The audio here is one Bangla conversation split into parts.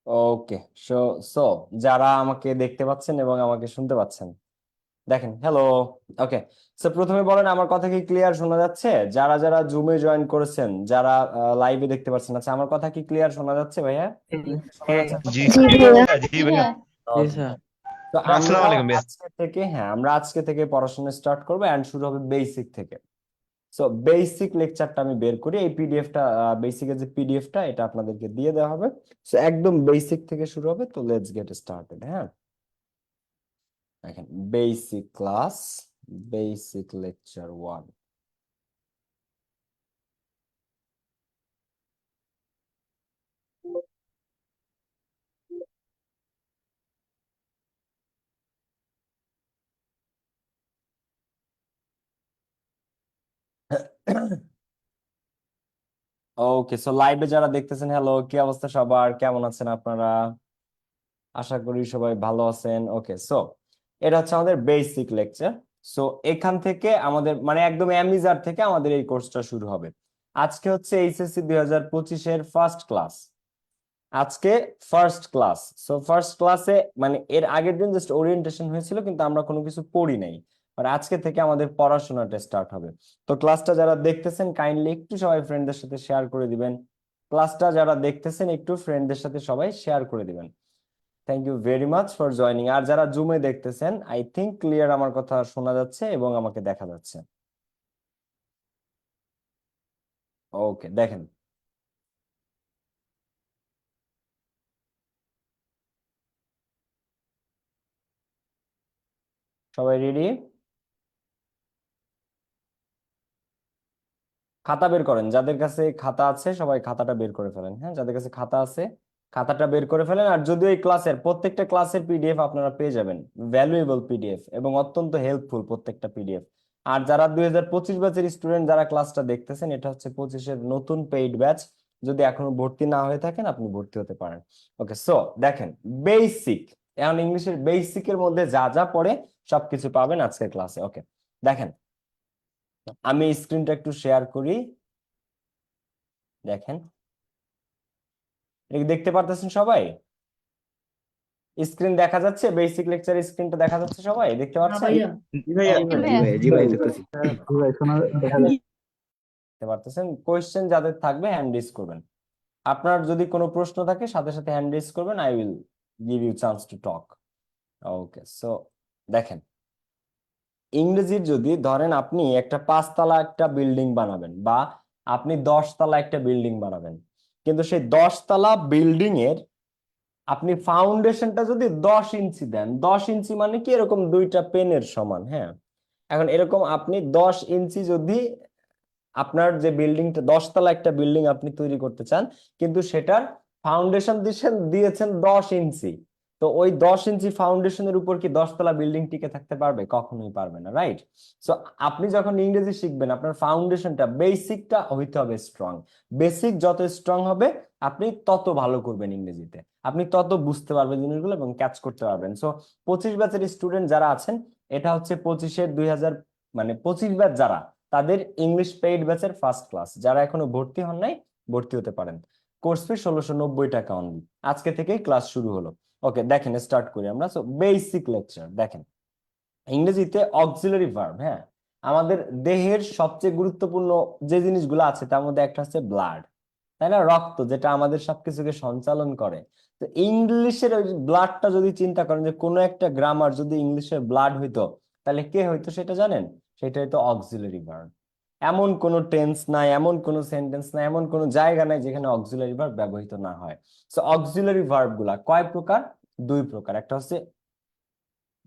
ওকে। সো সো যারা আমাকে দেখতে পাচ্ছেন এবং আমাকে শুনতে পাচ্ছেন, দেখেন, হ্যালো। ওকে। সো প্রথমে বলেন, আমার কথা কি ক্লিয়ার শোনা যাচ্ছে? যারা যারা জুমে জয়েন করেছেন, যারা লাইভে দেখতে পাচ্ছেন, আচ্ছা, আমার কথা কি ক্লিয়ার শোনা যাচ্ছে ভাইয়া? শোনা হ্যাঁ, যাচ্ছে? জি জি ভাইয়া। জি ভাইয়া। জি ওকে। স্যার। তো আমরা আসসালামু আলাইকুম ভাইয়া। আজকে থেকে পড়াশোনা স্টার্ট করবো, এন্ড শুরু হবে বেসিক থেকে। সো বেসিক লেকচারটা আমি বের করি, এই পিডিএফটা, বেসিকের যে পিডিএফটা, এটা আপনাদেরকে দিয়ে দেওয়া হবে। সো একদম বেসিক থেকে শুরু হবে। তো লেটস গেট স্টার্টেড। হ্যাঁ, দেখেন, বেসিক ক্লাস, বেসিক লেকচার 1। ওকে, সো লাইভে যারা দেখতেছেন, হ্যালো, কি অবস্থা সবার? কেমন আছেন আপনারা? আশা করি সবাই ভালো আছেন। ওকে, সো এটা হচ্ছে আমাদের বেসিক লেকচার। সো এখান থেকে আমাদের মানে একদম অ্যামিজার থেকে আমাদের এই কোর্সটা শুরু হবে। আজকে হচ্ছে এইচএসসি 2025-এর ফার্স্ট ক্লাস। আজকে ফার্স্ট ক্লাস। সো ফার্স্ট ক্লাসে মানে এর আগের দিন জাস্ট ওরিয়েন্টেশন হয়েছিল, কিন্তু আমরা কোনো কিছু পড়ি নাই। আর আজকে থেকে আমাদের পড়াশোনাটা স্টার্ট হবে। তো ক্লাসটা যারা দেখতেছেন, কাইন্ডলি একটু সবাই ফ্রেন্ডদের সাথে শেয়ার করে দিবেন। ক্লাসটা যারা দেখতেছেন, একটু ফ্রেন্ডদের সাথে সবাই শেয়ার করে দিবেন। Thank you very much for joining. আর যারা জুমে দেখতেছেন, আই থিঙ্ক ক্লিয়ার আমার কথা শোনা যাচ্ছে এবং আমাকে দেখা যাচ্ছে। ওকে, দেখেন, সবাই রেডি? খাতা বের করেন, যাদের কাছে খাতা আছে সবাই খাতাটা বের করে ফেলেন। হ্যাঁ, যাদের কাছে খাতা আছে খাতাটা বের করে ফেলেন। আর যদিও এই ক্লাসের প্রত্যেকটা ক্লাসের পিডিএফ আপনারা পেয়ে যাবেন, ভ্যালুয়েবল পিডিএফ এবং অত্যন্ত হেল্পফুল প্রত্যেকটা পিডিএফ। আর যারা 2025 ব্যাচের স্টুডেন্ট যারা ক্লাসটা দেখতেছেন, এটা হচ্ছে 25-এর নতুন পেইড ব্যাচ। যদি এখনো ভর্তি না হয়ে থাকেন, আপনি ভর্তি হতে পারেন। ওকে, সো দেখেন, বেসিক, এখন ইংলিশের বেসিকের মধ্যে যা যা পড়ে সবকিছু পাবেন আজকের ক্লাসে। ওকে, দেখেন, আমি স্ক্রিনটা একটু শেয়ার করি। দেখেন, এটা কি দেখতে পারতেছেন সবাই? স্ক্রিন দেখা যাচ্ছে? বেসিক লেকচার স্ক্রিনটা দেখা যাচ্ছে? সবাই দেখতে পাচ্ছেন? জি ভাইয়া। জি ভাইয়া। জি ভাই দেখতেছি। দেখতে পারতেছেন? কোয়েশ্চেন যাদের থাকবে হ্যান্ড রেজ করবেন। আপনার যদি কোনো প্রশ্ন থাকে, সাথে সাথে হ্যান্ড রেজ করবেন, I will give you chance to talk. Okay, so দেখেন, ইংরেজির যদি ধরেন আপনি একটা 5 তলা একটা বিল্ডিং বানাবেন, বা আপনি 10 তলা একটা বিল্ডিং বানাবেন, কিন্তু সেই 10 তলা বিল্ডিং এর আপনি ফাউন্ডেশনটা যদি 10 ইঞ্চি দেন, 10 ইঞ্চি মানে কি, এরকম দুইটা পেনের সমান। হ্যাঁ, এখন এরকম আপনি 10 ইঞ্চি যদি আপনার যে বিল্ডিংটা 10 তলা একটা বিল্ডিং আপনি তৈরি করতে চান, কিন্তু সেটার ফাউন্ডেশন দিয়েছেন 10 ইঞ্চি, তো ওই 10 ইঞ্চি ফাউন্ডেশনের উপর কি 10 তলা বিল্ডিং টিকে থাকতে পারবে? কখনোই পারবে না, রাইট? সো আপনি যখন ইংরেজি শিখবেন, আপনার ফাউন্ডেশনটা, বেসিকটা হইতে হবে স্ট্রং। বেসিক যত স্ট্রং হবে, আপনি তত ভালো করবেন ইংরেজিতে, আপনি তত বুঝতে পারবেন জিনিসগুলো এবং ক্যাচ করতে পারবেন। সো 25 ব্যাচের স্টুডেন্ট যারা আছেন, এটা হচ্ছে 25-এর 2000 মানে 25 ব্যাচ যারা, তাদের ইংলিশ পেইড ব্যাচের ফার্স্ট ক্লাস। যারা এখনো ভর্তি হন নাই, ভর্তি হতে পারেন। কোর্স ফি 1690 টাকা অনলি। আজকে থেকেই ক্লাস শুরু হলো। ওকে, দেখেন, স্টার্ট করি আমরা। So basic lecture. দেখেন, ইংরেজিতে অক্সিলারি ভার্ব। হ্যাঁ, আমাদের দেহের সবচেয়ে গুরুত্বপূর্ণ যে জিনিসগুলো আছে, তার মধ্যে একটা হচ্ছে ব্লাড, তাই না? রক্ত, যেটা আমাদের সবকিছুকে সঞ্চালন করে। তো ইংলিশের ওই ব্লাডটা যদি চিন্তা করেন, যে কোনো একটা গ্রামার যদি ইংলিশের ব্লাড হইতো, তাহলে কে হইতো সেটা জানেন? সেটা হইতো অক্সিলারি ভার্ব। এমন কোনো টেন্স নাই, এমন কোনো সেন্টেন্স নাই, এমন কোনো জায়গা নাই যেখানে অক্সিলারি ভার্ব ব্যবহৃত না হয়। সো অক্সিলারি ভার্ব গুলা কয় প্রকার? 2 প্রকার। একটা হচ্ছে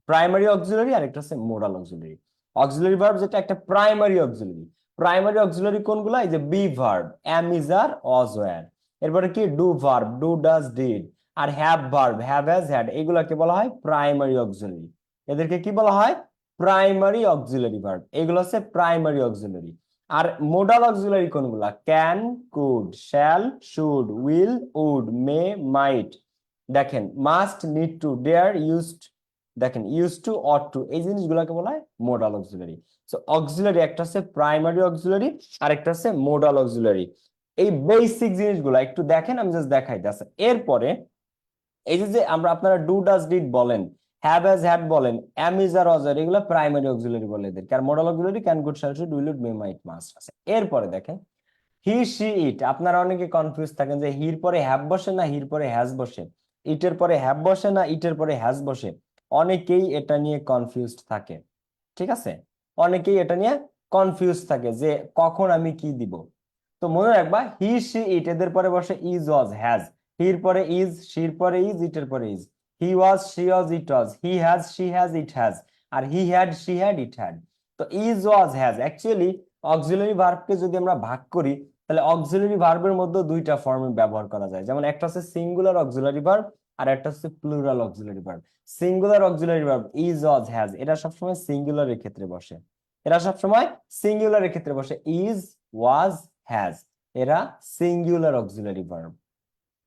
প্রাইমারি অক্সিলারি, আর একটা হচ্ছে মোডাল অক্সিলারি। অক্সিলারি ভার্ব যেটা, একটা প্রাইমারি অক্সিলারি। প্রাইমারি অক্সিলারি কোনগুলো? এই যে be verb, am, is, are, was, were. এরপরে কি do verb, do, does, did. আর have verb, have, has, had. এগুলাকে বলা হয় প্রাইমারি অক্সিলারি। এদেরকে কি বলা হয়? Primary auxiliary verb. এগুলো হচ্ছে প্রাইমারি অক্সিলারি। আর মোডাল অক্সিলারি কোনগুলা? Can, could, shall, should, will, would, may, might. দেখেন, must, need to, dare, used. দেখেন, ইউজ টু, অট টু, এই জিনিসগুলোকে বলা হয় মোডাল অক্সিলারি। সো অক্সিলারি একটা হচ্ছে প্রাইমারি অক্সিলারি, আর একটা হচ্ছে মোডাল অক্সিলারি। এই বেসিক জিনিসগুলো একটু দেখেন, আমি জাস্ট দেখাইতেছি। এরপরে এই যে আমরা আপনারা ডু ডাজ ডিড বলেন, হ্যাভ হ্যাজ হ্যাড বলেন, অ্যাম ইজ আর ওয়াজ আর, এগুলো প্রাইমারি অক্সিলারি বলে এদের, কারণ modal auxiliary can could shall should will would may might must আছে। এরপরে দেখেন হি সি ইট, আপনারা অনেকে কনফিউজ থাকেন যে হির পরে হ্যাভ বসে না হির পরে হ্যাজ বসে, ইটের পরে হ্যাভ বসে না ইটের পরে হ্যাজ বসে, অনেকেই এটা নিয়ে কনফিউজড থাকে। ঠিক আছে, অনেকেই এটা নিয়ে কনফিউজ থাকে যে কখন আমি কি দিব। তো মনে রাখবা হি সি ইট এদের পরে বসে ইজ ওয়াজ হ্যাজ, হির পরে ইজ, শির পরে ইজ, ইটের পরে is, he was she was it was, he has she has it has, আর he had she had it had. তো is was has actually auxiliary ভার্বকে যদি আমরা ভাগ করি তাহলে অক্সিলারি ভার্বের মধ্যে দুইটা ফর্মে ব্যবহার করা যায়, যেমন একটা হচ্ছে সিঙ্গুলার অক্সিলারি ভার্ব আর একটা হচ্ছে plural auxiliary verb. Singular auxiliary verb is was has এটা সবসময় সিঙ্গুলারের ক্ষেত্রে বসে, এরা সবসময় সিঙ্গুলারের ক্ষেত্রে বসে, ইজ ওয়াজ হ্যাজ এরা সিঙ্গুলার অক্সিলারি ভার্ব।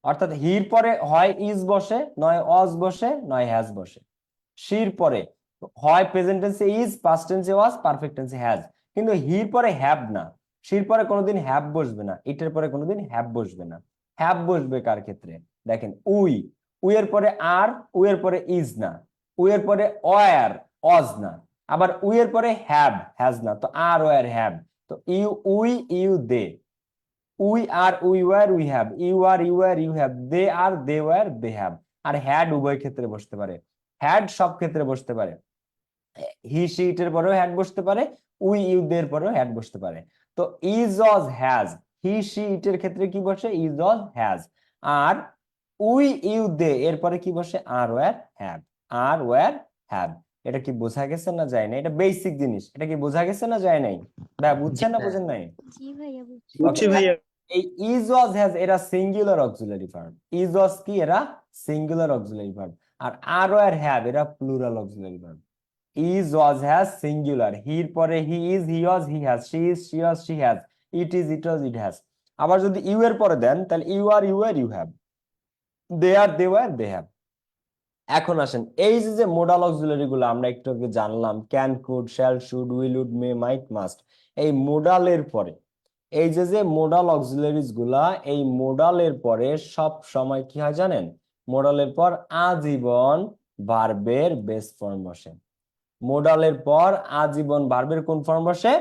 অর্থাৎ হির পরে হয় ইজ বসে, নয় ওয়াজ বসে, নয় হ্যাজ বসে। শির পরে হয় প্রেজেন্ট টেন্সে ইজ, পাস্ট টেন্সে ওয়াজ, পারফেক্ট টেন্সে হ্যাজ। কিন্তু হির পরে হ্যাভ না, শির পরে কোনোদিন হ্যাভ বসবে না, ইটের পরে কোনোদিন হ্যাভ বসবে না। হ্যাভ বসবে কার ক্ষেত্রে? দেখেন উই, উই এর পরে আর, উই এর পরে ইজ না, উই এর পরে ওয়ার, অজ না, আবার উই এর পরে হ্যাভ, হ্যাজ না, তো আর ওয়ার হ্যাভ। তো you we you they, we are we were we have, you are you were you have, they are they were they have. আর হ্যাড উভয় ক্ষেত্রে বসতে পারে, হ্যাড সব ক্ষেত্রে বসতে পারে, হি সি ইটের পরেও হ্যাড বসতে পারে, উই ইউ দের পরেও হ্যাড বসতে পারে। তো is was has, he she ইটের ক্ষেত্রে কি বসে? Is was has. আর উই ইউ দে এরপরে কি বসে? Are were have, are were have. এটা কি বোঝা গেছে না যায় না? এটা বেসিক জিনিস, এটা কি বোঝা গেছে না যায় নাই? ভাই বুঝছেন না বুঝেন নাই? জি ভাইয়া বুঝছি। বুঝছি ভাইয়া। এই ইজ ওয়াজ হ্যাজ এরা singular auxiliary verb, is was কি এরা singular auxiliary verb, are were have এরা plural auxiliary verb. Is was has singular, হির পরে he is, he was, he has, she is, she was, she has, it is, it was, it has. আবার যদি ইউ এর পরে দেন তাহলে you are you are you have, they are they were they have. এখন আসেন এই যে মোডাল অক্সিলারি গুলো আমরা একটু আগে জানলাম, can, could, shall, should, will, would, may, might, must. এই মোডালের পরে এই যে মোডাল অক্সিলারিজ গুলা, এই মোডালের পরে সব সময় কি হয় জানেন? মোডালের পর আজীবন ভার্বের বেস ফর্ম বসে। মোডালের পর আজীবন ভার্বের কোন ফর্ম বসে?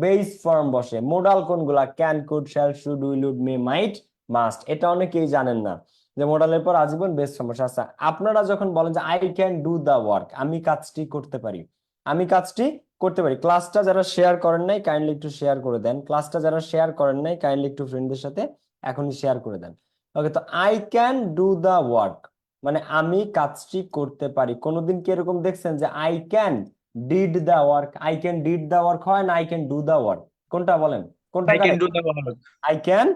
বেস ফর্ম বসে। মোডাল কোনগুলা? Can, could, shall, should, will, would, may, might, must. এটা অনেকেই জানেন না যে মোডালের পর আজীবন বেস ফর্ম বসে। আচ্ছা, আপনারা যখন বলেন যে I can do the work, আমি কাজটি করতে পারি, আমি কাজটি করতে পারি। ক্লাসটা যারা শেয়ার করেন নাই কাইন্ডলি একটু শেয়ার করে দেন, ক্লাসটা যারা শেয়ার করেন নাই কাইন্ডলি একটু ফ্রেন্ডদের সাথে এখনই শেয়ার করে দেন। ওকে, তো I can do the work মানে আমি কাজটি করতে পারি। কোনোদিন কি এরকম দেখছেন যে I can did the work? I can did the work হয় না I can do the work? কোনটা বলেন, কোনটা? I can do the work. I can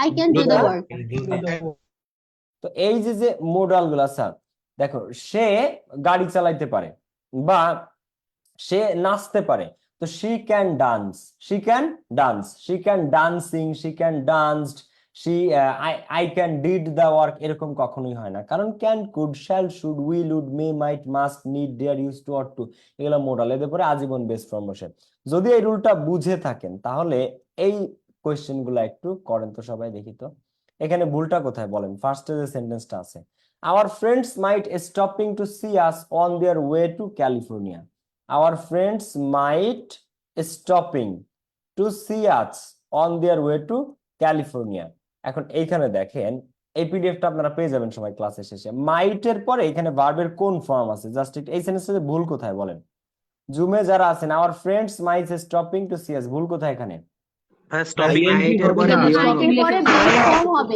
I can do Do the the work. তো এই যে মোডাল গুলা স্যার, দেখো সে গাড়ি চালাইতে পারে বা সে নাচতে পারে, তো she can dance, she can dance, she can dancing, she can danced, she I can did the work, এরকম কখনোই হয় না। কারণ can, could, shall, should, will, would, may, might, must, need, dare, use to, ought to এগুলো মোডাল, এদের পরে আজীবন বেস ফর্ম বসে। যদি এই রুলটা বুঝে থাকেন তাহলে এই কোয়েশ্চেন গুলা একটু করেন তো সবাই, দেখি তো এখানে ভুলটা কোথায় বলেন। ফার্স্টে যে সেন্টেন্সটা আছে, our friends might stopping to see us on their way to California, our friends might stopping to see us on their way to California। এখন এইখানে দেখেন এই পিডিএফটা আপনারা পেয়ে যাবেন সবাই ক্লাসের শেষে। মাইটের পরে এখানে ভার্বের কোন ফর্ম আছে? জাস্ট এই সেন্টেন্সে ভুল কোথায় বলেন? জুমে যারা আছেন, our friends might stopping to see us, ভুল কোথায় এখানে? Stopping এর পরে এখানে মাইটের পরে বেস ফর্ম হবে।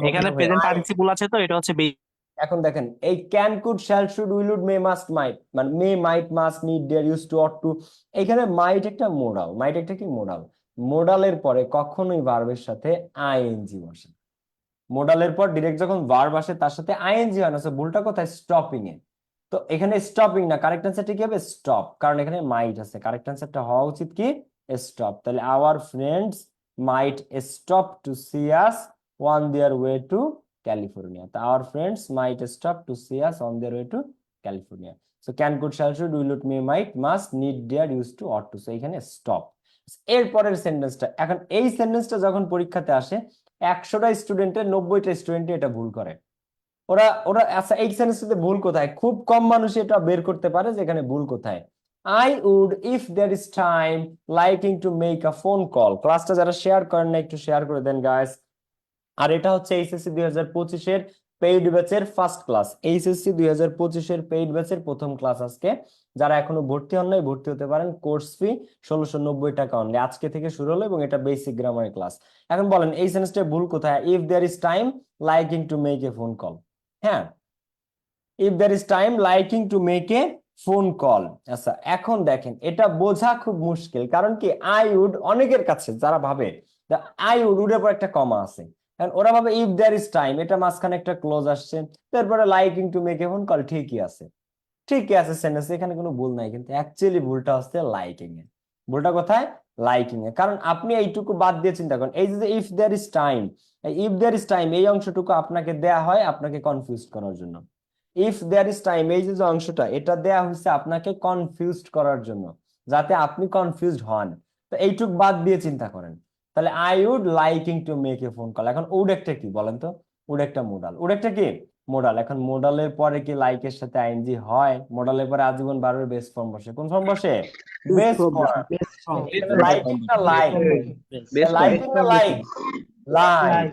এখানে প্রেজেন্ট পার্টিসিপল আছে তো এটা হচ্ছে এখন দেখেন এই can, could, shall, should, will, would, may, must, might, মানে may, might, must, need, dare, use to, ought to. এখানে মাইট একটা মোডাল, মাইট একটা কি মোডাল? মোডালের পরে কখনোই ভার্বের সাথে আইএনজি বসে। মোডালের পর ডিরেক্ট যখন ভার্ব আসে তার সাথে আইএনজি হয় না। ভুলটা কোথায়? স্টপিং এ। তো এখানে স্টপিং না, কারেক্ট অ্যান্সারটা কি হবে? স্টপ, কারণ এখানে মাইট আছে। কারেক্ট অ্যান্সারটা হওয়া উচিত কি? স্টপ। তাহলে our friends might stop to see us on their way to California. তো our friends might stop to see us on their way to California. So can, could, shall, should, will, would, may, might, must, need, dare, use to, ought to. So এখানে স্টপ। এরপরের সেন্টেন্সটা, এখন এই সেন্টেন্সটা যখন পরীক্ষাতে আসে 100টা স্টুডেন্টের 90টা স্টুডেন্ট এটা ভুল করে। ওরা ওরা আচ্ছা এই সেন্টেন্সটাতে ভুল কোথায়? খুব কম মানুষ এটা বের করতে পারে যে এখানে ভুল কোথায়। I would if there is time liking to make a phone call. ক্লাসটা যারা শেয়ার করেন না একটু শেয়ার করে দেন গাইস। আর এটা হচ্ছে এইচএসসি 2025-এর পেইড ব্যাচের ফার্স্ট ক্লাস। এইচএসসি 2025-এর পেইড ব্যাচের প্রথম ক্লাস আজকে। যারা এখনো ভর্তি হন নাই ভর্তি হতে পারেন, কোর্স ফি 1690 টাকা অনলি। আজকে থেকে শুরু হলো এবং এটা বেসিক গ্রামারের ক্লাস। এখন বলেন এই সেন্টেন্সটা ভুল কোথায়? If there is time liking to make a phone call. হ্যাঁ, if there is time liking to make a phone call. আচ্ছা এখন দেখেন এটা বোঝা খুব মুশকিল, কারণ কি আই উড অনেকের কাছে যারা ভাবে আই উড উডের পর একটা কমা আছে, কারণ ওরা ভাবে ইফ দেয়ার ইজ টাইম, এটা মাঝখানে একটা ক্লোজ আসছে, তারপরে liking to make a phone call. ঠিকই আছে, ঠিকই আছে সেন্টেন্স, এখানে কোনো ভুল নাই, কিন্তু অ্যাকচুয়ালি ভুলটা হচ্ছে লাইকিং এ। ভুলটা কোথায়? Liking a. কারণ আপনি এইটুকু বাদ দিয়ে চিন্তা করেন, এই যে if there is time, if there is time এই অংশটুকু আপনাকে দেয়া হয় আপনাকে কনফিউজ করার জন্য। ইফ দেয়ার ইজ টাইম এই যে অংশটা এটা দেয়া হয়েছে আপনাকে কনফিউজড করার জন্য, যাতে আপনি কনফিউজড হন। তো এইটুক বাদ দিয়ে চিন্তা করেন, তাহলে I would liking to make a phone call. এখন উড একটা কি বলেন তো? উড একটা মোডাল। উড একটা কি মোডাল। এখন মোডালের পরে কি লাইকের সাথে আইএনজি হয়? মোডালের পরে আজীবন ভার্বের বেস ফর্ম বসে। কোন ফর্ম বসে? Base form. লাইকিং না লাইক? লাইকিং না লাইক? লাইক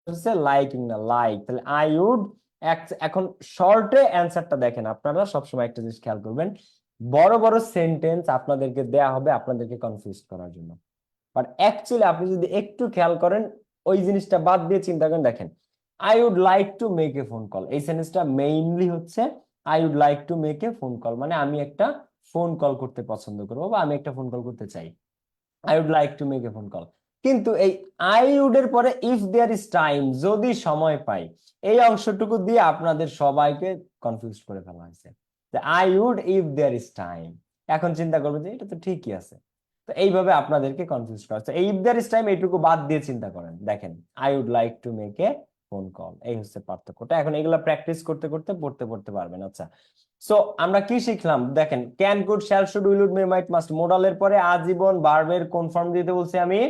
হচ্ছে লাইকিং না লাইক। তাহলে আই উড। এখন শর্টে অ্যান্সারটা দেখেন, আপনারা সবসময় একটা জিনিস খেয়াল করবেন, বড় বড় সেন্টেন্স আপনাদেরকে দেয়া হবে আপনাদেরকে কনফিউজ করার জন্য। বাট অ্যাকচুয়ালি আপনি যদি একটু খেয়াল করেন, ওই জিনিসটা বাদ দিয়ে চিন্তা করেন, দেখেন I would like to make a phone call, এই সেন্টেন্সটা মেইনলি হচ্ছে I would like to make a phone call, মানে আমি একটা ফোন কল করতে পছন্দ করবো বা আমি একটা ফোন কল করতে চাই। I would like to make a phone call. কিন্তু এই আই উড এর পরে ইফ দেয়ার ইজ টাইম, যদি সময় পাই, এই অংশটুকু দিয়ে আপনাদের সবাইকে কনফিউজ করে ফেলা হয়েছে। I would if there is time, এখন চিন্তা করবে যে এটা তো ঠিকই আছে। তো এইভাবে আপনাদেরকে কনফিউজ করা হচ্ছে। এই ইফ দেয়ার ইজ টাইম এইটুকু বাদ দিয়ে চিন্তা করেন, দেখেন I would like to make a phone call, এই হচ্ছে পার্থক্যটা। এখন এগুলা প্র্যাকটিস করতে করতে পড়তে পড়তে পারবেন। আচ্ছা, সো আমরা কি শিখলাম? দেখেন can, could, shall, should, will, would, may, might, must. মোডালের পরে আজীবন ভার্বের কোন ফর্ম দিতে বলছি আমি?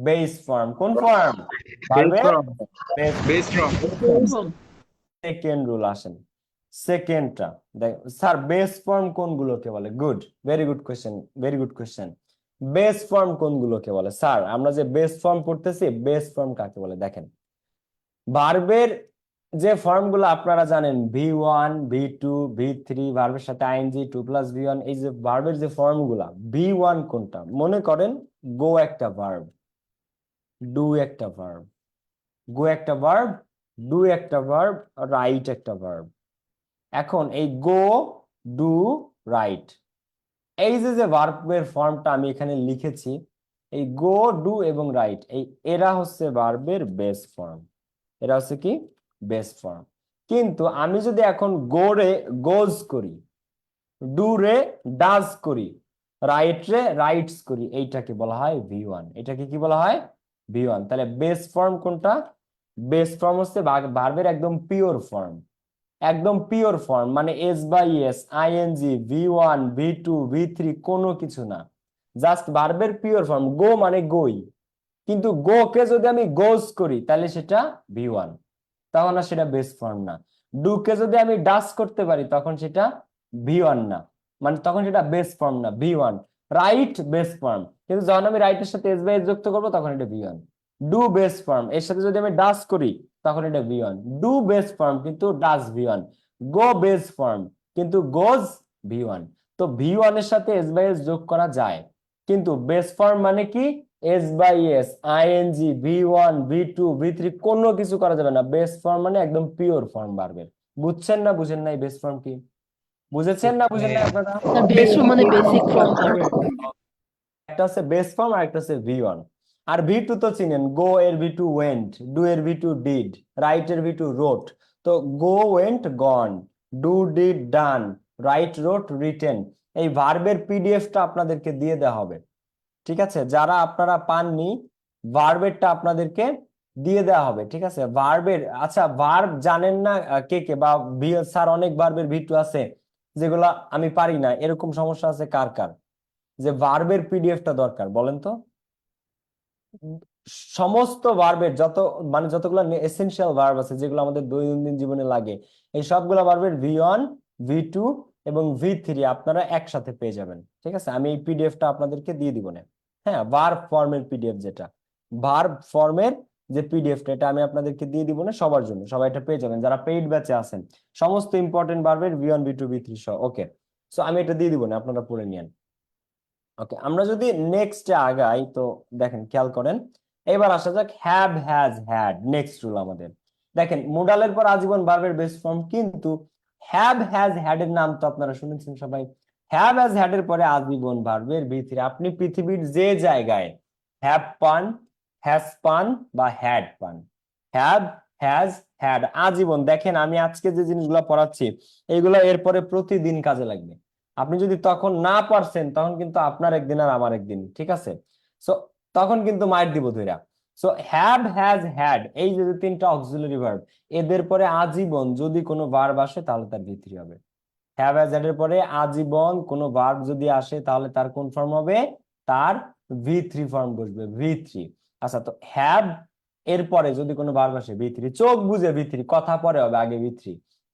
Base form. কোন ফর্ম? ভার্বের বেস ফর্ম। সেকেন্ড রুল আসেন, সেকেন্ডটা দেখ স্যার, বেস ফর্ম কোনগুলোকে বলে? Good, very good question, very good question. Base form কোনগুলোকে বলে? স্যার আমরা যে বেস ফর্ম পড়তেছি, বেস ফর্ম কাকে বলে? দেখেন ভার্বের যে ফর্মগুলো আপনারা জানেন, V1, V2, V3, ভার্বের সাথে আইএনজি 2+V1, এই যে ভার্বের যে ফর্মগুলা, V1 কোনটা? মনে করেন গো একটা ভার্ব, ডু একটা ভার্ব, গো একটা ভার্ব, ডু একটা ভার্ব, রাইট একটা ভার্ব। এখন এই গো, ডু, রাইট, এই যে যে ভার্বের ফর্মটা আমি এখানে লিখেছি, এই গো, ডু এবং রাইট, এই এরা হচ্ছে ভার্বের বেস ফর্ম। এরা হচ্ছে কি? Base form. কিন্তু আমি যদি এখন গো রে গোজ করি, ডু রে ডাজ করি, রাইট রে রাইটস করি, এইটাকে বলা হয় V1। এটাকে কি বলা হয়? V1। তাহলে বেস ফর্ম কোনটা? বেস ফর্ম হচ্ছে ভার্বের একদম পিওর ফর্ম, একদম পিওর ফর্ম, মানে S by S, ING, V1, V2, V3 কোনো কিছু না, জাস্ট ভার্বের পিওর ফর্ম। গো মানে গই, কিন্তু গো কে যদি আমি গোজ করি তাহলে সেটা V1, তখন আর সেটা বেস ফর্ম না। ডু কে যদি আমি ডাস করতে পারি তখন সেটা V1 না, মানে তখন সেটা বেস ফর্ম না, V1। রাইট বেস ফর্ম, কিন্তু যখন আমি রাইটের সাথে এস বাই এস যুক্ত করবো তখন এটা V1। ডু বেস ফর্ম, এর সাথে যদি আমি ডাস করি তখন এটা V1। ডু বেস ফর্ম কিন্তু ডাস V1। গো বেস ফর্ম কিন্তু গোজ V1। তো V1 এর সাথে এস বাই এস যোগ করা যায়, কিন্তু বেস ফর্ম মানে কি? S by S, ING, V1, V2, V3 কোনো কিছু করা যাবে না। বেস ফর্ম মানে একদম পিওর ফর্ম ভার্বের। বুঝছেন না বুঝেন নাই বেস ফর্ম কি? বুঝেছেন না বুঝেন নাই আপনারা? বেস ফর্ম মানে বেসিক ফর্ম ভার্ব। একটা হচ্ছে বেস ফর্ম আর একটা হচ্ছে V1। আর V2 তো চিনেন, গো এর V2 ওয়েন্ট, ডু এর V2 ডিড, রাইট এর V2 রোট। তো go went gone, do did done, right রোট written. এই ভার্বের পিডিএফটা আপনাদেরকে দিয়ে দেওয়া হবে, ঠিক আছে? যারা আপনারা পাননি, ভার্বেরটা আপনাদেরকে দিয়ে দেওয়া হবে, ঠিক আছে? ভার্বের, আচ্ছা ভার্ব জানেন না কে কে? বা স্যার অনেক ভার্বের V2 আছে যেগুলা আমি পারি না, এরকম সমস্যা আছে কার কার? যে ভার্বের পিডিএফটা দরকার বলেন তো? সমস্ত ভার্বের যতগুলো এসেনশিয়াল ভার্ব আছে যেগুলো আমাদের দৈনন্দিন জীবনে লাগে, এই সবগুলো ভার্বের V1, V2 এবং V3 আপনারা একসাথে পেয়ে যাবেন। ঠিক আছে, আমি এই পিডিএফটা আপনাদেরকে দিয়ে দিব না। হ্যাঁ, ভার্ব ফর্মের পিডিএফ, যেটা ভার্ব ফর্মের যে পিডিএফটা, এটা আমি আপনাদেরকে দিয়ে দিব না সবার জন্য, সবাই এটা পেয়ে যাবেন যারা পেইড ব্যাচে আছেন, সমস্ত ইম্পর্টেন্ট ভার্বের V1, V2, V3 সহ। ওকে, সো আমি এটা দিয়ে দিব না, আপনারা পড়ে নিন। ওকে, আমরা যদি নেক্সটে আগাই তো দেখেন, খেয়াল করেন, এবার আসা যাক have, has, had. Next rule আমাদের দেখেন, মোডালের পর আজীবন ভার্বের বেস ফর্ম, কিন্তু হ্যাভ, হ্যাজ, হ্যাড এর নাম তো আপনারা শুনেছেন সবাই। হ্যাভ, হ্যাজ, হ্যাড এর পরে আজীবন ভার্বের ভিতরে আপনি পৃথিবীর যে জায়গায় হ্যাভ পান, হ্যাজ পান বা হ্যাড পান, হ্যাভ, হ্যাজ, হ্যাড আজীবন। দেখেন, আমি আজকে যে জিনিসগুলো পড়াচ্ছি এইগুলো এরপরে প্রতিদিন কাজে লাগবে। আপনি যদি তখন না পারছেন, তখন কিন্তু আপনার একদিন আর আমার একদিন। ঠিক আছে, সো তখন কিন্তু মাইর দিব ধইরা। সো হ্যাভ, হ্যাজ, হ্যাড, এই যে তিনটা অক্সিলারি ভার্ব, এদের পরে আজীবন যদি কোনো ভার্ব আসে তাহলে তার V3 হবে। হ্যাভ, হ্যাজ, হ্যাড এর পরে আজীবন কোনো ভার্ব যদি আসে তাহলে তার কোন ফর্ম হবে? তার V3 ফর্ম বসবে, V3। আচ্ছা, তো হ্যাভ এর পরে যদি কোনো ভার্ব আসে V3, চোখ বুঝে V3, কথা পরে হবে, আগে V3।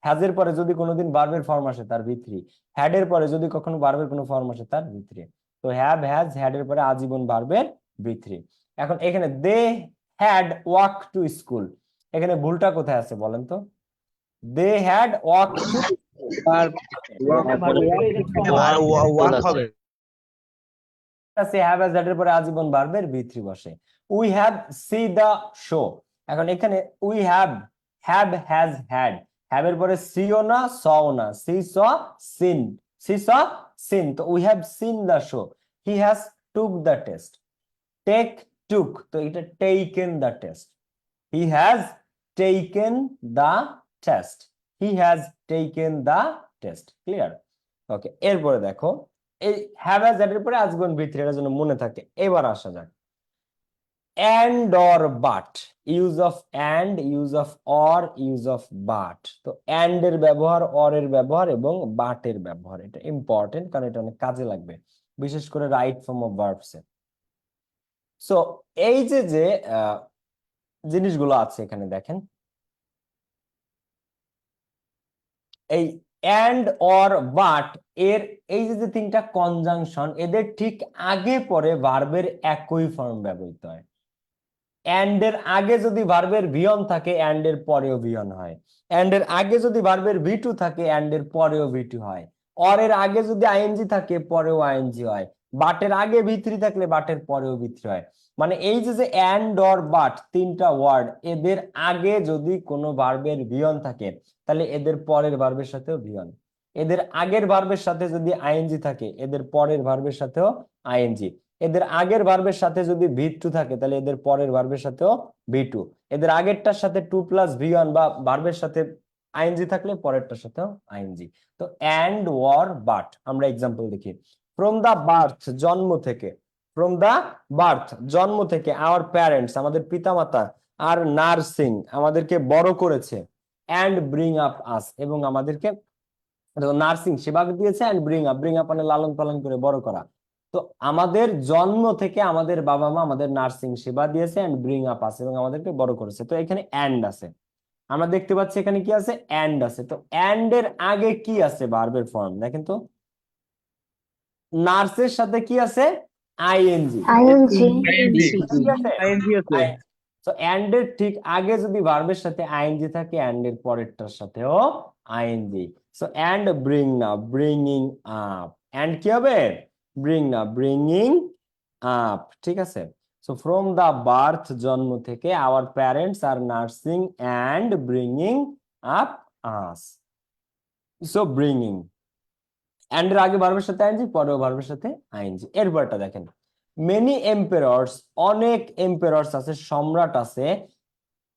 হ্যাজ এর পরে যদি কোনোদিন ভার্বের ফর্ম আসে তার V3। হ্যাড এর পরে যদি কখনো ভার্বের কোনো ফর্ম আসে তার V3। তো হ্যাভ, হ্যাজ, হ্যাড এর পরে আজীবন ভার্বের V3। এখন এখানে they had walk to school, এখানে ভুলটা কোথায় আছে বলেন তো? দে হ্যাড ওয়াক টু আছে, হ্যাভ হ্যাজ দ্যাট এর পরে আজীবন ভার্বের V3 বসে। We have see the show, এখন এখানে we have, have, has, had, have এর পরে সিও না সও না, see saw seen, see saw seen, তো we have seen the show. He has took the test, take, took, তো এটা taken the test. He has taken the test, he has taken the test. Clear? Okay, এরপরে দেখো, এই হ্যাভ হ্যাজ এর পরে আজীবন V3 এর জন্য মনে থাকে। এবার আসা যাক and or but, use of and, use of or, use of but। তো and এর ব্যবহার, or এর ব্যবহার এবং but এর ব্যবহার, এটা ইম্পর্টেন্ট কারণ এটা অনেক কাজে লাগবে, বিশেষ করে right form of verbs A. So এই যে যে জিনিসগুলো আছে এখানে দেখেন, এই and or but এর এই যে তিনটা কনজাংশন, এদের ঠিক আগে পরে ভার্বের একই ফর্ম ব্যবহৃত হয়। and এর আগে যদি ভার্বের V1 থাকে, and এর পরেও V1 হয়। and এর আগে যদি ভার্বের V2 থাকে, and এর পরেও V2 হয়। or এর আগে যদি ing থাকে, পরেও ing হয়। but এর আগে V3 থাকলে but এর পরেও V3 হয়। মানে এই যে যে and or but তিনটা ওয়ার্ড, এদের আগে যদি কোনো ভার্বের V1 থাকে তাহলে এদের পরের ভার্বের সাথেও V1, এদের আগের ভার্বের সাথে যদি ing থাকে এদের পরের ভার্বের সাথেও ing, এদের আগের ভার্বের সাথে যদি V2 থাকে তাহলে এদের পরের ভার্বের সাথেও V2, এদের আগেরটার সাথে 2 + V1 বা ভার্বের সাথে ing থাকলে পরেরটার সাথেও ing। তো and or but আমরা एग्जांपल দেখি। ফ্রম দা বার্থ, জন্ম থেকে, ফ্রম দা বার্থ জন্ম থেকে, আওয়ার প্যারেন্টস আমাদের পিতামাতা, আর নার্সিং আমাদেরকে বড় করেছে, and bring up us এবং আমাদেরকে নার্সিং সেবা দিয়েছে, and bring up মানে লালন পালন করে বড় করা। তো আমাদের জন্ম থেকে আমাদের বাবা মা আমাদের নার্সিং সেবা দিয়েছে, and bring up us এবং আমাদেরকে বড় করেছে। তো এখানে and আছে, আমরা দেখতে পাচ্ছি এখানে কি আছে? and আছে। তো and এর আগে কি আছে ভার্বের ফর্ম দেখেন তো, নার্সের সাথে কি আছে? ing, কি আছে? তো and এর ঠিক আগে যদি ভার্বের সাথে ing থাকে, and এর পরেরটার সাথেও ing। সো and bring না, bringing up, and কি হবে? bring না, bringing up। ঠিক আছে, সো ফ্রম দা বার্থ জন্ম থেকে, our parents are nursing and bringing up us। So bringing, and এর আগে ভার্বের সাথে ing, পরেও ভার্বের সাথে ing। এরপরটা দেখেন, মেনি এম্পারার্স, অনেক এম্পারার্স আছে, সম্রাট আছে,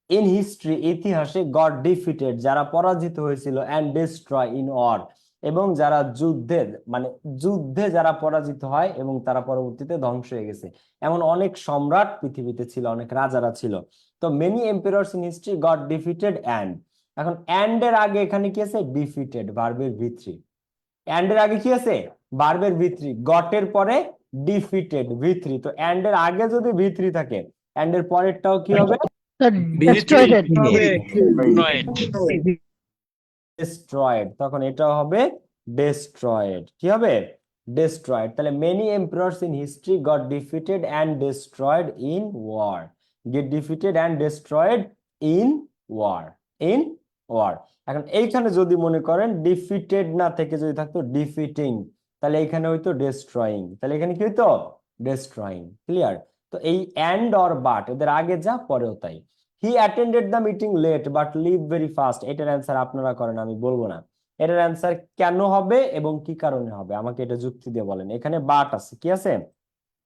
ইন হিস্ট্রি ইতিহাসে, গট ডিফিটেড যারা পরাজিত হয়েছিল, এন্ড ডিস্ট্রয় ইন ওয়ার এবং যারা যুদ্ধে মানে যুদ্ধে যারা পরাজিত হয় এবং তারা পরবর্তীতে ধ্বংস হয়ে গেছে, এমন অনেক সম্রাট পৃথিবীতে ছিল, অনেক রাজারা ছিল। তো many emperors in history got defeated and, এখন এন্ড এর আগে এখানে কি আছে? ডিফিটেড ভার্বের V3, এন্ড এর আগে কি আছে? ভার্বের V3, গটের পরে ডিফিটেড V3, তো এন্ড এর আগে যদি V3 থাকে এন্ড এর পরেরটাও কি হবে? destroyed. ডেস্ট্রয়েড, তখন এটা হবে ডেস্ট্রয়েড। কি হবে? ডেস্ট্রয়েড। তাহলে many emperors in history got defeated and destroyed in war. Get defeated and destroyed in war, in war. এখন এইখানে যদি মনে করেন ডিফিটেড না থেকে যদি থাকতো ডিফিটিং, তাহলে এখানে হইতো ডেস্ট্রয়িং, তাহলে এখানে কি হইতো? ডেস্ট্রয়িং। ক্লিয়ার? তো এই অ্যান্ড অর বাট এদের আগে যা পরেও তাই। He attended the meeting late but leave very fast, এটার অ্যান্সার আপনারা করেন, আমি বলবো না। এটার অ্যান্সার কেন হবে এবং কি কারণে হবে আমাকে এটা যুক্তি দিয়ে বলেন। এখানে বাট আছে, কি আছে?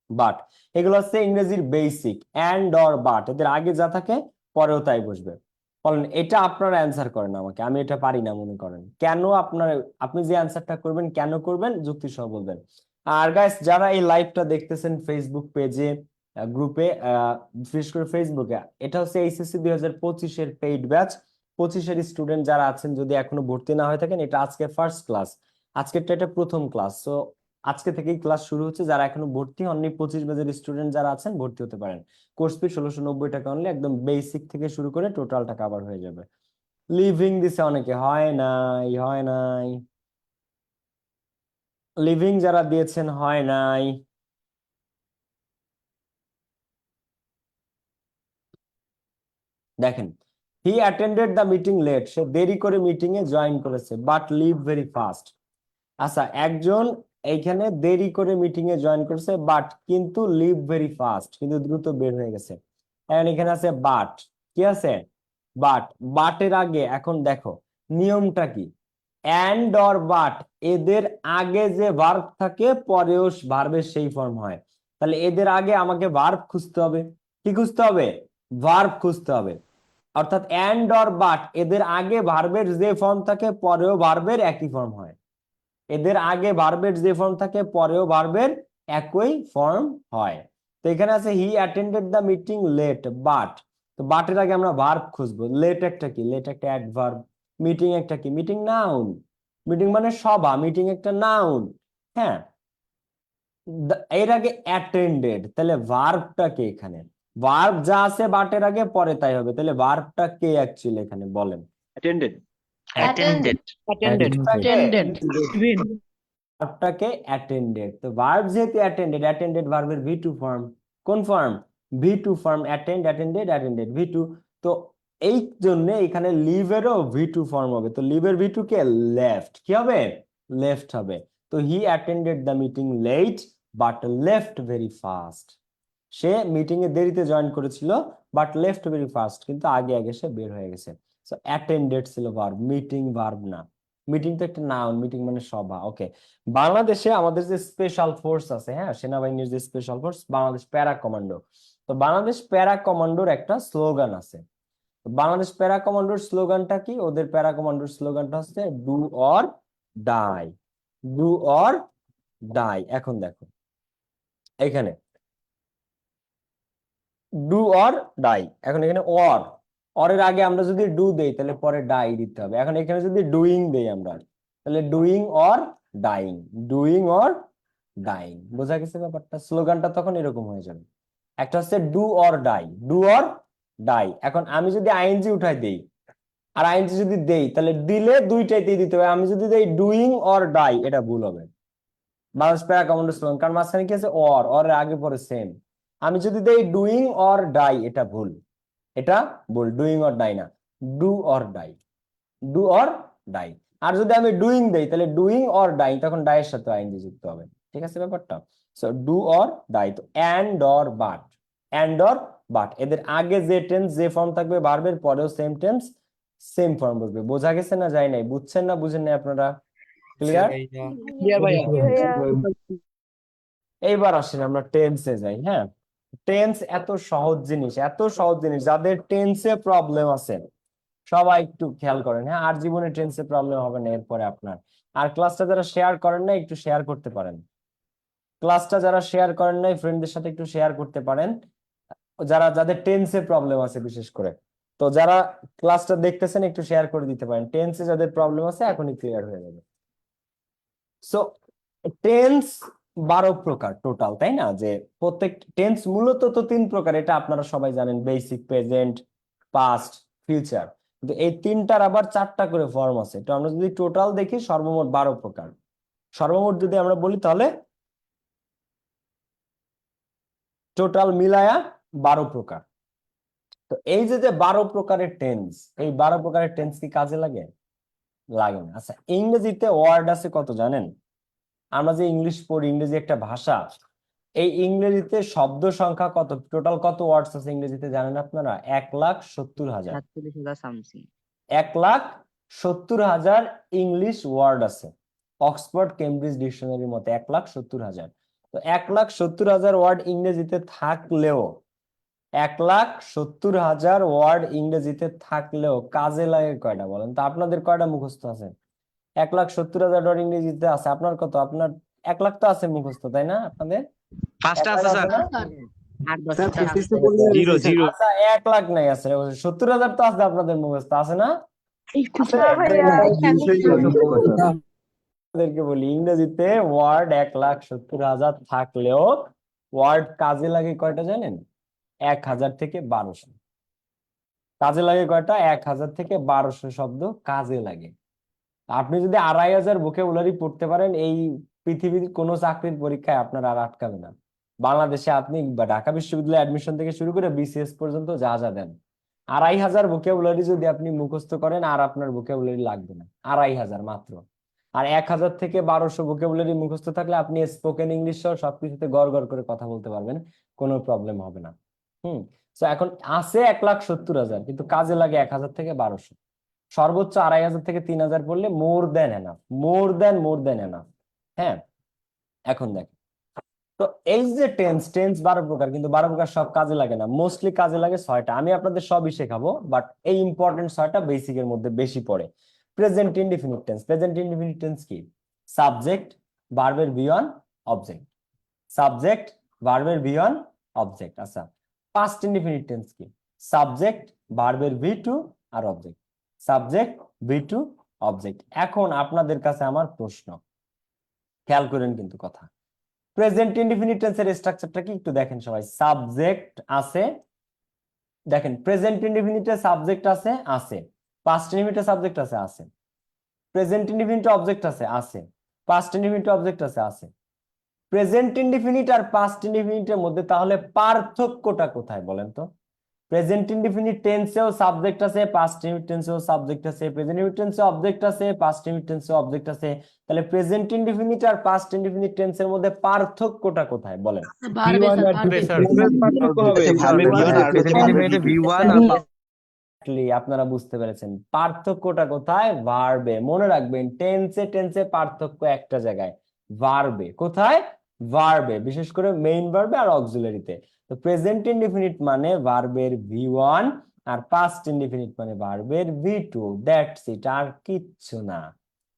বাট। এগুলো হচ্ছে ইংরেজির বেসিক, অ্যান্ড অর বাট এদের আগে যা থাকে পরেও তাই বসবে। বলেন এটা আপনারা অ্যান্সার করেন আমাকে, আমি এটা পারি না মনে করেন। কেন আপনারা, আপনি যে অ্যান্সারটা করবেন কেন করবেন যুক্তি সহ বলবেন। আর গাইস যারা এই লাইভটা দেখতেছেন ফেসবুক পেজে, গ্রুপে, বিশেষ করে ফেসবুকে, এটা হচ্ছে এইচএসসি 2025-এর পেইড ব্যাচ। 25-এর স্টুডেন্ট যারা আছেন যদি এখনো ভর্তি না হয়ে থাকেন, এটা আজকে ফার্স্ট ক্লাস, আজকেরটা এটা প্রথম ক্লাস। সো আজকে থেকেই ক্লাস শুরু হচ্ছে। যারা এখনো ভর্তি হননি 25 ব্যাচের স্টুডেন্ট যারা আছেন ভর্তি হতে পারেন। কোর্স ফি 1690 টাকা অনলি, একদম বেসিক থেকে শুরু করে টোটালটা কভার হয়ে যাবে। লিভিং দিছে অনেকে, হয় নাই, হয় নাই। লিভিং যারা দিয়েছেন হয় নাই। দেখেন, he attended the meeting late, সে দেরি করে মিটিং এ জয়েন করেছে, বাট লিভ ভেরি ফাস্ট। আচ্ছা, একজন এইখানে দেরি করে মিটিং এ জয়েন করেছে বাট কিন্তু লিভ ভেরি ফাস্ট, কিন্তু দ্রুত বের হয়ে গেছে। এখন এখানে আছে বাট, কি আছে? বাট। বাটের আগে এখন দেখো নিয়মটা কি, অ্যান্ড অর বাট এদের আগে যে ভার্ব থাকে পরেও ভার্বের সেই ফর্ম হয়। তাহলে এদের আগে আমাকে ভার্ব খুঁজতে হবে। কি খুঁজতে হবে? ভার্ব খুঁজতে হবে। অর্থাৎ অ্যান্ড অর বাট এদের আগে ভার্বের যে ফর্ম থাকে পরেও ভার্বের একই ফর্ম হয়। এদের আগে ভার্বের যে ফর্ম থাকে পরেও ভার্বের একই ফর্ম হয়। তো এখানে আছে he attended the meeting late but, তো বাটের আগে আমরা ভার্ব খুঁজবো। লেট একটা কি? লেট একটা অ্যাডভার্ব। মিটিং একটা কি? Meeting noun. মিটিং মানে সভা, মিটিং একটা নাউন। হ্যাঁ, এর আগে অ্যাটেন্ডেড, তাহলে ভার্বটা কে এখানে? ভার্ব যা আছে বাটের আগে পরে তাই হবে, তাহলে ভার্বটা কে অ্যাকচুয়ালি এখানে বলেন? অ্যাটেন্ডেড। Attended. ভার্বটাকে অ্যাটেন্ডেড, তো ভার্ব যেহেতু অ্যাটেন্ডেড, অ্যাটেন্ডেড ভার্বের V2 ফর্ম। কোন form? V2 form. Attend, attended, attended V2। তো এই জন্য এখানে লিভেরও V2 ফর্ম হবে, তো লিভের V2 কে? লেফট। কি হবে? লেফট হবে। তো he attended the meeting late but left very fast, সে মিটিং এ দেরিতে জয়েন করেছিল বাট লেফট ভেরি ফাস্ট, কিন্তু আগে আগে সে বের হয়ে গেছে। সো অ্যাটেন্ডেড ছিল ভার্ব, মিটিং ভার্ব না। মিটিং তো একটা নাউন, মিটিং মানে সভা। ওকে, বাংলাদেশে আমাদের যে স্পেশাল ফোর্স আছে, হ্যাঁ, সেনাবাহিনীর যে special force Bangladesh para commando, তো বাংলাদেশ প্যারা কমান্ডোর একটা স্লোগান আছে। তো বাংলাদেশ প্যারা কমান্ডোর স্লোগানটা কি? ওদের প্যারা কমান্ডোর স্লোগানটা হচ্ছে do or die. Do or die. এখন দেখো এখানে ডু অর ডাই, এখন এখানে অর, অরের আগে আমরা যদি ডু দেই তাহলে পরে ডাই দিতে হবে। এখন এখানে যদি ডুইং দেই আমরা, তাহলে doing or dying, doing or dying. বোঝা গেছে ব্যাপারটা? স্লোগানটা তখন এরকম হয়ে যাবে। একটা হচ্ছে do or die, do or die. এখন আমি যদি আইএনজি উঠাই দেই আর আইএনজি যদি দেই, তাহলে দিলে দুইটাইতেই দিতে হবে। আমি যদি দেই ডুইং অর ডাই, এটা ভুল হবে বাংলাদেশ প্যারা কমান্ডো স্লোগান, কারণ মাঝখানে কি আছে? অর, অর আগে পরে সেম। আমি যদি দেই ডুইং অর ডাই, এটা ভুল, এটা ভুল। ডুইং অর ডাই না, do or die, do or die. আর যদি আমি ডুইং দেই তাহলে ডুইং অর ডাই, তখন ডাইয়ের সাথে আইএনজি যুক্ত হবে। ঠিক আছে ব্যাপারটা? So do or die. তো and or but, and or but এদের আগে যে টেন্স যে ফর্ম থাকবে ভার্বের পরেও সেম টেন্স সেম ফর্ম বসবে। বোঝা গেছে না যায় নাই? বুঝছেন না বুঝেন নাই আপনারা? ক্লিয়ার? এইবার আসেন আমরা টেন্সে যাই। হ্যাঁ, টেন্স এত সহজ জিনিস, এত সহজ জিনিস, যাদের টেন্সে প্রবলেম আছে সবাই একটু খেয়াল করেন। হ্যাঁ, আর জীবনে টেন্সে প্রবলেম হবে না এরপরে আপনার। আর ক্লাসটা যারা শেয়ার করেন না একটু শেয়ার করতে পারেন। ক্লাসটা যারা শেয়ার করেন নাই ফ্রেন্ডদের সাথে একটু শেয়ার করতে পারেন, যারা যাদের টেন্সে প্রবলেম আছে বিশেষ করে। তো যারা ক্লাসটা দেখতেছেন একটু শেয়ার করে দিতে পারেন, টেন্সে যাদের প্রবলেম আছে এখনই ক্লিয়ার হয়ে যাবে। সো টেন্স 12 প্রকার টোটাল, তাই না? যে প্রত্যেক টেন্স মূলত তো 3 প্রকার, এটা আপনারা সবাই জানেন, বেসিক, প্রেজেন্ট, পাস্ট, ফিউচার। কিন্তু এই তিনটার আবার 4টা করে ফর্ম আছে। তো আমরা যদি টোটাল দেখি সর্বমোট 12 প্রকার। সর্বমোট যদি আমরা বলি তাহলে টোটাল মিলায়া 12 প্রকার। তো এই যে 12 প্রকারের টেন্স, এই 12 প্রকারের টেন্স কি কাজে লাগে? লাগে না। আচ্ছা, ইংরেজিতে ওয়ার্ড আছে কত জানেন? আমরা যে ইংলিশ পড়ি, ইংরেজি একটা ভাষা, এই ইংরেজিতে শব্দ সংখ্যা কত, টোটাল কত ওয়ার্ডস আছে ইংরেজিতে জানেন আপনারা? 1,70,000। 47,000 সামথিং। 1,70,000 ইংলিশ ওয়ার্ড আছে অক্সফোর্ড কেমব্রিজ ডিকশনারির মতে, 1,70,000। তো 1,70,000 ওয়ার্ড ইংরেজিতে থাকলেও, 1,70,000 ওয়ার্ড ইংরেজিতে থাকলেও কাজে লাগে কয়টা বলেন তো? আপনাদের কয়টা মুখস্থ আছে? 1,70,000 ওয়ার্ড ইংরেজিতে আছে, আপনার কত? আপনার 1 লাখ তো আছে মুখস্থ, তাই না? আপনাদের 5টা 1 আছে লাখ স্যার। না? 8-10টা আছে। 0 আচ্ছা, 1 লাখ নাই আছে, 70,000 তো আছে আপনাদের মুখস্থ, আছে না? আছে? আপনাদেরকে বলি, ইংরেজিতে ওয়ার্ড 1,70,000 থাকলেও ওয়ার্ড কাজে লাগে কয়টা জানেন? 1,000 থেকে 1200 কাজে লাগে। কয়টা? 1,000 থেকে 1200 শব্দ কাজে লাগে। আপনি যদি 2,500 ভোকাবুলারি পড়তে পারেন, এই পৃথিবীর কোনো চাকরির পরীক্ষায় আপনার আর আটকাবে না। বাংলাদেশে আপনি ঢাকা বিশ্ববিদ্যালয়ে অ্যাডমিশন থেকে শুরু করে বিসিএস পর্যন্ত যা যা দেন, 2,500 ভোকাবুলারি যদি আপনি মুখস্থ করেন, আর আপনার ভোকাবুলারি লাগবে না। 2,500 মাত্র। আর 1,000 থেকে 1200 ভোকাবুলারি মুখস্থ থাকলে আপনি স্পোকেন ইংলিশ সহ সবকিছুতে গড় গড় করে কথা বলতে পারবেন, কোনো প্রবলেম হবে না। তো এখন আছে 1,70,000, কিন্তু কাজে লাগে 1,000 থেকে 1200। সর্বোচ্চ 2,500 থেকে 3,000 পড়লে মোর দেন এনাফ, মোর দেন এনাফ। হ্যাঁ, এখন দেখেন তো এই যে টেন্স, 12 প্রকার, কিন্তু 12 প্রকার সব কাজে লাগে না। মোস্টলি কাজে লাগে 6টা। আমি আপনাদের সবই শেখাবো, বাট এই ইম্পর্টেন্ট 6টা বেসিকের মধ্যে বেশি পড়ে। Present indefinite tense. Present indefinite tense কি? সাবজেক্ট, ভার্বের ভি1, অবজেক্ট। সাবজেক্ট, ভার্বের ভি1, অবজেক্ট। আচ্ছা, পাস্ট ইনডিফিনিট টেন্স কি? সাবজেক্ট, ভার্বের ভি2 আর অবজেক্ট। Subject, ভি2, object. এখন আপনাদের কাছে আমার প্রশ্ন, খেয়াল করেন কিন্তু কথা। প্রেজেন্ট ইনডিফিনিট টেন্সের স্ট্রাকচারটা কি একটু দেখেন সবাই। সাবজেক্ট আছে, দেখেন প্রেজেন্ট ইনডিফিনিটে সাবজেক্ট আছে, পাস্ট ইনডিফিনিটে সাবজেক্ট আছে, প্রেজেন্ট ইনডিফিনিটে অবজেক্ট আছে, পাস্ট ইনডিফিনিটে অবজেক্ট আছে। প্রেজেন্ট ইনডিফিনিট আর পাস্ট ইনডিফিনিটের মধ্যে তাহলে পার্থক্যটা কোথায় বলেন তো? প্রেজেন্ট ইনডিফিনিট টেন্সেও সাবজেক্ট আছে, পাস্ট ইনডিফিনিট টেন্সেও সাবজেক্ট আছে, প্রেজেন্ট ইনডিফিনিট টেন্সে অবজেক্ট আছে, পাস্ট ইনডিফিনিট টেন্সেও অবজেক্ট আছে। তাহলে প্রেজেন্ট ইনডিফিনিট আর পাস্ট ইনডিফিনিট টেন্সের মধ্যে পার্থক্যটা কোথায় বলেন? বাড়বে স্যার, বাড়বে। আপনারা বুঝতে পেরেছেন পার্থক্যটা কোথায়? ভার্বে। মনে রাখবেন, টেন্সে পার্থক্য একটা জায়গায়, ভার্বে। কোথায়? ভার্বে, বিশেষ করে মেইন ভার্বে আর অক্সিলারিতে। তো প্রেজেন্ট ইনডিফিনিট মানে ভার্বের ভি1, আর পাস্ট ইনডিফিনিট মানে ভার্বের ভি2। দ্যাটস ইট, আর কিচ্ছু না।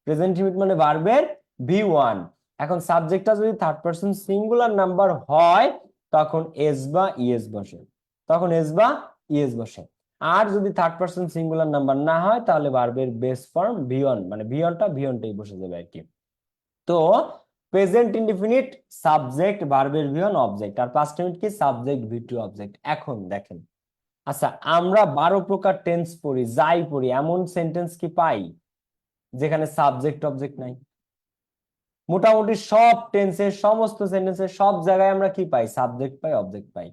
প্রেজেন্ট ইনডিফিনিট মানে ভার্বের ভি1। এখন সাবজেক্টটা যদি থার্ড পারসন সিঙ্গুলার নাম্বার হয়, তখন এস বা ইএস বসে, আর যদি থার্ড পারসন সিঙ্গুলার নাম্বার না হয়, তাহলে ভার্বের বেস ফর্ম ভি1, মানে ভি1টাই বসে যাবে আর কি। তো প্রেজেন্ট ইনডিফিনিট সাবজেক্ট, ভার্বের ভি1, অবজেক্ট, আর পাস্ট ইনডিফিনিট কি? Subject, ভি2, object. এখন দেখেন, আচ্ছা, আমরা 12 প্রকার টেন্স পড়ি, যাই পড়ি, এমন সেন্টেন্স কি পাই যেখানে সাবজেক্ট অবজেক্ট নাই? মোটামুটি সব টেন্সের, সমস্ত সেন্টেন্সের সব জায়গায় আমরা কি পাই? সাবজেক্ট পাই, অবজেক্ট পাই।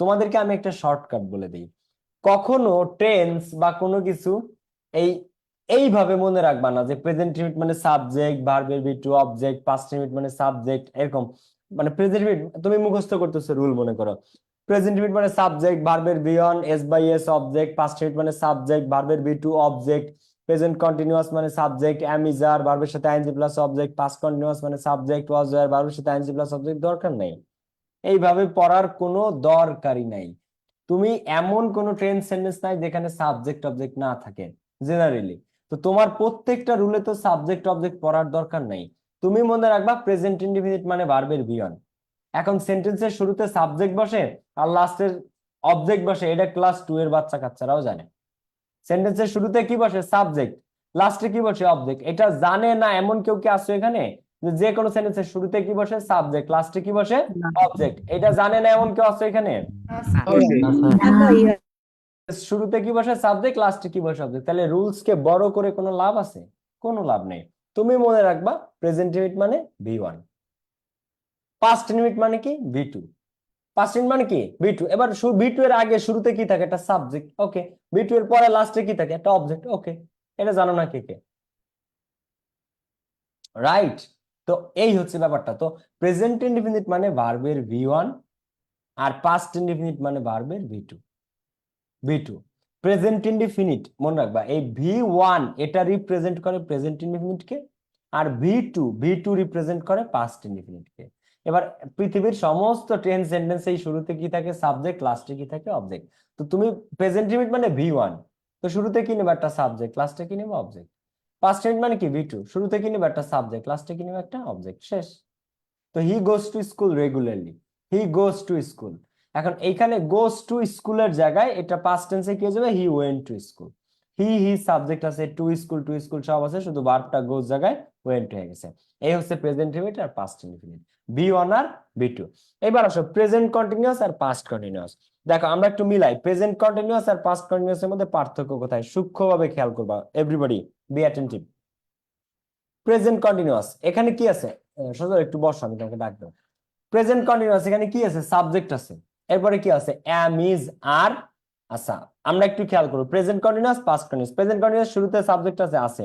তোমাদেরকে আমি একটা শর্টকাট বলে দিই। কখনো টেন্স বা কোনো কিছু এইভাবে মনে রাখবা না যে প্রেজেন্ট ইনডিফিনিট মানে সাবজেক্ট, ভার্বের ভি2, অবজেক্ট, পাস্ট ইনডিফিনিট মানে সাবজেক্ট, এরকম। মানে প্রেজেন্ট ইনডিফিনিট তুমি মুখস্থ করতেছো রুল, মনে করো প্রেজেন্ট ইনডিফিনিট মানে সাবজেক্ট, ভার্বের V one, S by S, object, past indefinite মানে সাবজেক্ট, ভার্বের ভি2, অবজেক্ট, প্রেজেন্ট কন্টিনিউয়াস মানে সাবজেক্ট, এম ইজ আর ভার্বের সাথে ING plus object, past continuous মানে সাবজেক্ট, ওয়াজ ওয়্যার ভার্বের সাথে আইএনজি প্লাস অবজেক্ট। দরকার নেই, এইভাবে পড়ার কোনো দরকারই নাই। তুমি এমন কোন টেন্স সেন্টেন্স নাই যেখানে সাবজেক্ট অবজেক্ট না থাকে জেনারেলি। তো তোমার প্রত্যেকটা রুলে তো সাবজেক্ট অবজেক্ট পড়ার দরকার নাই। তুমি মনে রাখবা প্রেজেন্ট ইনডিফিনিট মানে ভার্বের ভি1। এখন সেন্টেন্সের শুরুতে সাবজেক্ট বসে আর লাস্টের অবজেক্ট বসে, এটা ক্লাস 2 এর বাচ্চা কাচ্চারাও জানে। সেন্টেন্সের শুরুতে কি বসে? সাবজেক্ট, লাস্টে কি বসে? অবজেক্ট। এটা জানে না এমন কেউ কি আছে এখানে যে কোনো সেন্টেন্সের শুরুতে কি বসে? সাবজেক্ট, লাস্টে কি বসে? অবজেক্ট। এটা জানে না এমন কেউ আছে এখানে? শুরুতে কি বসে? সাবজেক্ট, লাস্টে কি বসে? অবজেক্ট। তাহলে রুলস কে বড় করে কোনো লাভ আছে? কোনো লাভ নেই। তুমি মনে রাখবা প্রেজেন্ট ইউনিট মানে V1, পাস্ট ইউনিট মানে কি? V2, পাস্ট ইউনিট মানে কি? V2। এবার V2 এর আগে শুরুতে কি থাকে? একটা সাবজেক্ট, ওকে। V2 এর পরে লাস্টে কি থাকে? একটা অবজেক্ট, ওকে। এটা জানো না কে কে? রাইট। তো এই হচ্ছে ব্যাপারটা। তো প্রেজেন্ট ইনডিফিনিট মানে ভার্বের V1 আর পাস্ট ইনডিফিনিট মানে ভার্বের V2। প্রেজেন্ট ইনডিফিনিট মনে রাখবা, এই V1 এটা রিপ্রেজেন্ট করে প্রেজেন্ট ইনডিফিনিটকে, আর V2 রিপ্রেজেন্ট করে পাস্ট ইনডিফিনিটকে। এবার পৃথিবীর সমস্ত টেন্স সেন্টেন্স এই শুরুতে কি থাকে? সাবজেক্ট, লাস্টে কি থাকে? অবজেক্ট। তো তুমি প্রেজেন্ট ইনডিফিনিট মানে V1, তো শুরুতে কি নেবে? একটা সাবজেক্ট, লাস্টে কি নেবে? অবজেক্ট। পাস্ট ইনডিফিনিট মানে কি? V2, শুরুতে কি নেবে? একটা সাবজেক্ট, লাস্টে কি নেবে? একটা অবজেক্ট। শেষ। তো he goes to school regularly, he goes to school. এখন এইখানে গোস টু স্কুলের জায়গায় এটা পাস্ট টেন্সে কি হয়ে যাবে? He went to school. He subject আছে, টু স্কুল সব আছে, শুধু ভার্বটা গোস জায়গায় ওয়েন্ট হয়ে গেছে। এই হচ্ছে প্রেজেন্ট ইনডিফিনিট আর পাস্ট ইনডিফিনিট, V1 আর V2। এবার আসো প্রেজেন্ট কন্টিনিউয়াস আর পাস্ট কন্টিনিউয়াস। দেখো আমরা একটু মিলাই, প্রেজেন্ট কন্টিনিউয়াস আর পাস্ট কন্টিনিউয়াস এর মধ্যে পার্থক্য কোথায়? সূক্ষ্মভাবে খেয়াল করবা, everybody be attentive. Present continuous এখানে কি আছে? সোজা একটু বসো, আমি তোমাকে ডাক দেবো। প্রেজেন্ট কন্টিনিউয়াস এখানে কি আছে? সাবজেক্ট আছে, এরপরে কি আছে? অ্যাম, ইজ, আর। আচ্ছা, আমরা একটু খেয়াল করব, present continuous, past continuous. Present continuous শুরুতে সাবজেক্ট আছে।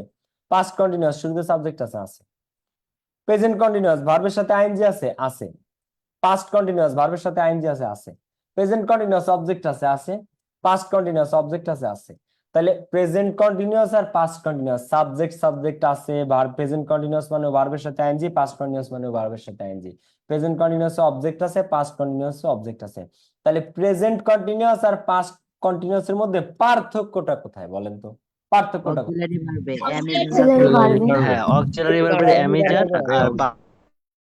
পাস্ট কন্টিনিউয়াস শুরুতে সাবজেক্ট আছে। প্রেজেন্ট কন্টিনিউয়াস ভার্বের সাথে আইএনজি আছে। পাস্ট কন্টিনিউয়াস ভার্বের সাথে আইএনজি আছে। প্রেজেন্ট কন্টিনিউয়াস অবজেক্ট আছে। পাস্ট কন্টিনিউয়াস অবজেক্ট আছে। তাহলে প্রেজেন্ট কন্টিনিউয়াস আর পাস্ট কন্টিনিউয়াস, সাবজেক্ট আছে, ভার্ব। প্রেজেন্ট কন্টিনিউয়াস মানে ভার্বের সাথে আইএনজি, পাস্ট কন্টিনিউয়াস মানে ভার্বের সাথে আইএনজি। প্রেজেন্ট কন্টিনিউয়াস অবজেক্ট আছে, পাস্ট কন্টিনিউয়াস অবজেক্ট আছে। তাহলে প্রেজেন্ট কন্টিনিউয়াস আর পাস্ট কন্টিনিউয়াস এর মধ্যে পার্থক্যটা কোথায় বলেন তো? পার্থক্যটা কোথায়? অক্সিলারি ভার্বে am is Auxiliary verb. হ্যাঁ, অক্সিলারি ভার্বের am is আর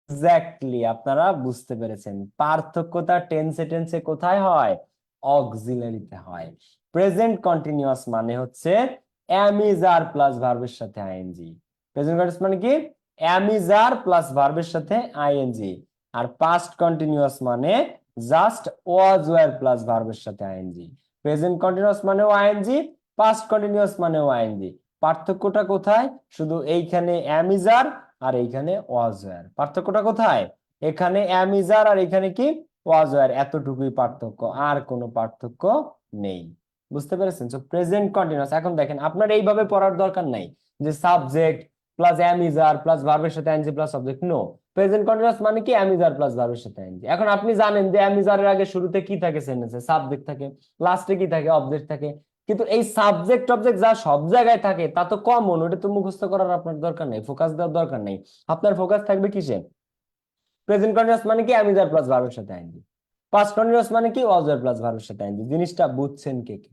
এক্স্যাক্টলি, আপনারা বুঝতে পেরেছেন। পার্থক্যটা টেন্সে কোথায় হয়? অক্সিলারিতে হয়। প্রেজেন্ট কন্টিনিউয়াস মানে হচ্ছে am is are প্লাস ভার্বের সাথে আইএনজি। প্রেজেন্ট কন্টিনিউয়াস মানে কি? am is are প্লাস ভার্বের সাথে আইএনজি। আর পাস্ট কন্টিনিউয়াস মানে জাস্ট was were প্লাস ভার্বের সাথে আইএনজি। প্রেজেন্ট কন্টিনিউয়াস মানেও আইএনজি, পাস্ট কন্টিনিউয়াস মানেও আইএনজি। পার্থক্যটা কোথায়? শুধু এইখানে am is are আর এইখানে was were। পার্থক্যটা কোথায়? এখানে am is are আর এখানে কি? was were। এতটুকুই পার্থক্য, আর কোনো পার্থক্য নেই। বুঝতে পেরেছেন? So present continuous. এখন দেখেন, আপনার এইভাবে পড়ার দরকার নাই যে subject plus am is are plus ভার্বের সাথে ING plus subject. No, present continuous মানে কি? am is are প্লাস ভার্বের সাথে আইএনজি। এখন আপনি জানেন যে am is are এর আগে শুরুতে কি থাকে? সেন্টেন্সে সাবজেক্ট থাকে, লাস্টে কি থাকে? অবজেক্ট থাকে। কিন্তু এই সাবজেক্ট অবজেক্ট যা সব জায়গায় থাকে তা তো কমন, ওটা তো মুখস্থ করার আপনার দরকার নেই, ফোকাস দেওয়ার দরকার নেই। আপনার ফোকাস থাকবে কিসে? প্রেজেন্ট কন্টিনিউয়াস মানে কি? am is are প্লাস ভার্বের সাথে আইএনজি। পাস্ট কন্টিনিউয়াস মানে কি? was were প্লাস ভার্বের সাথে আইএনজি। জিনিসটা বুঝছেন কে কে?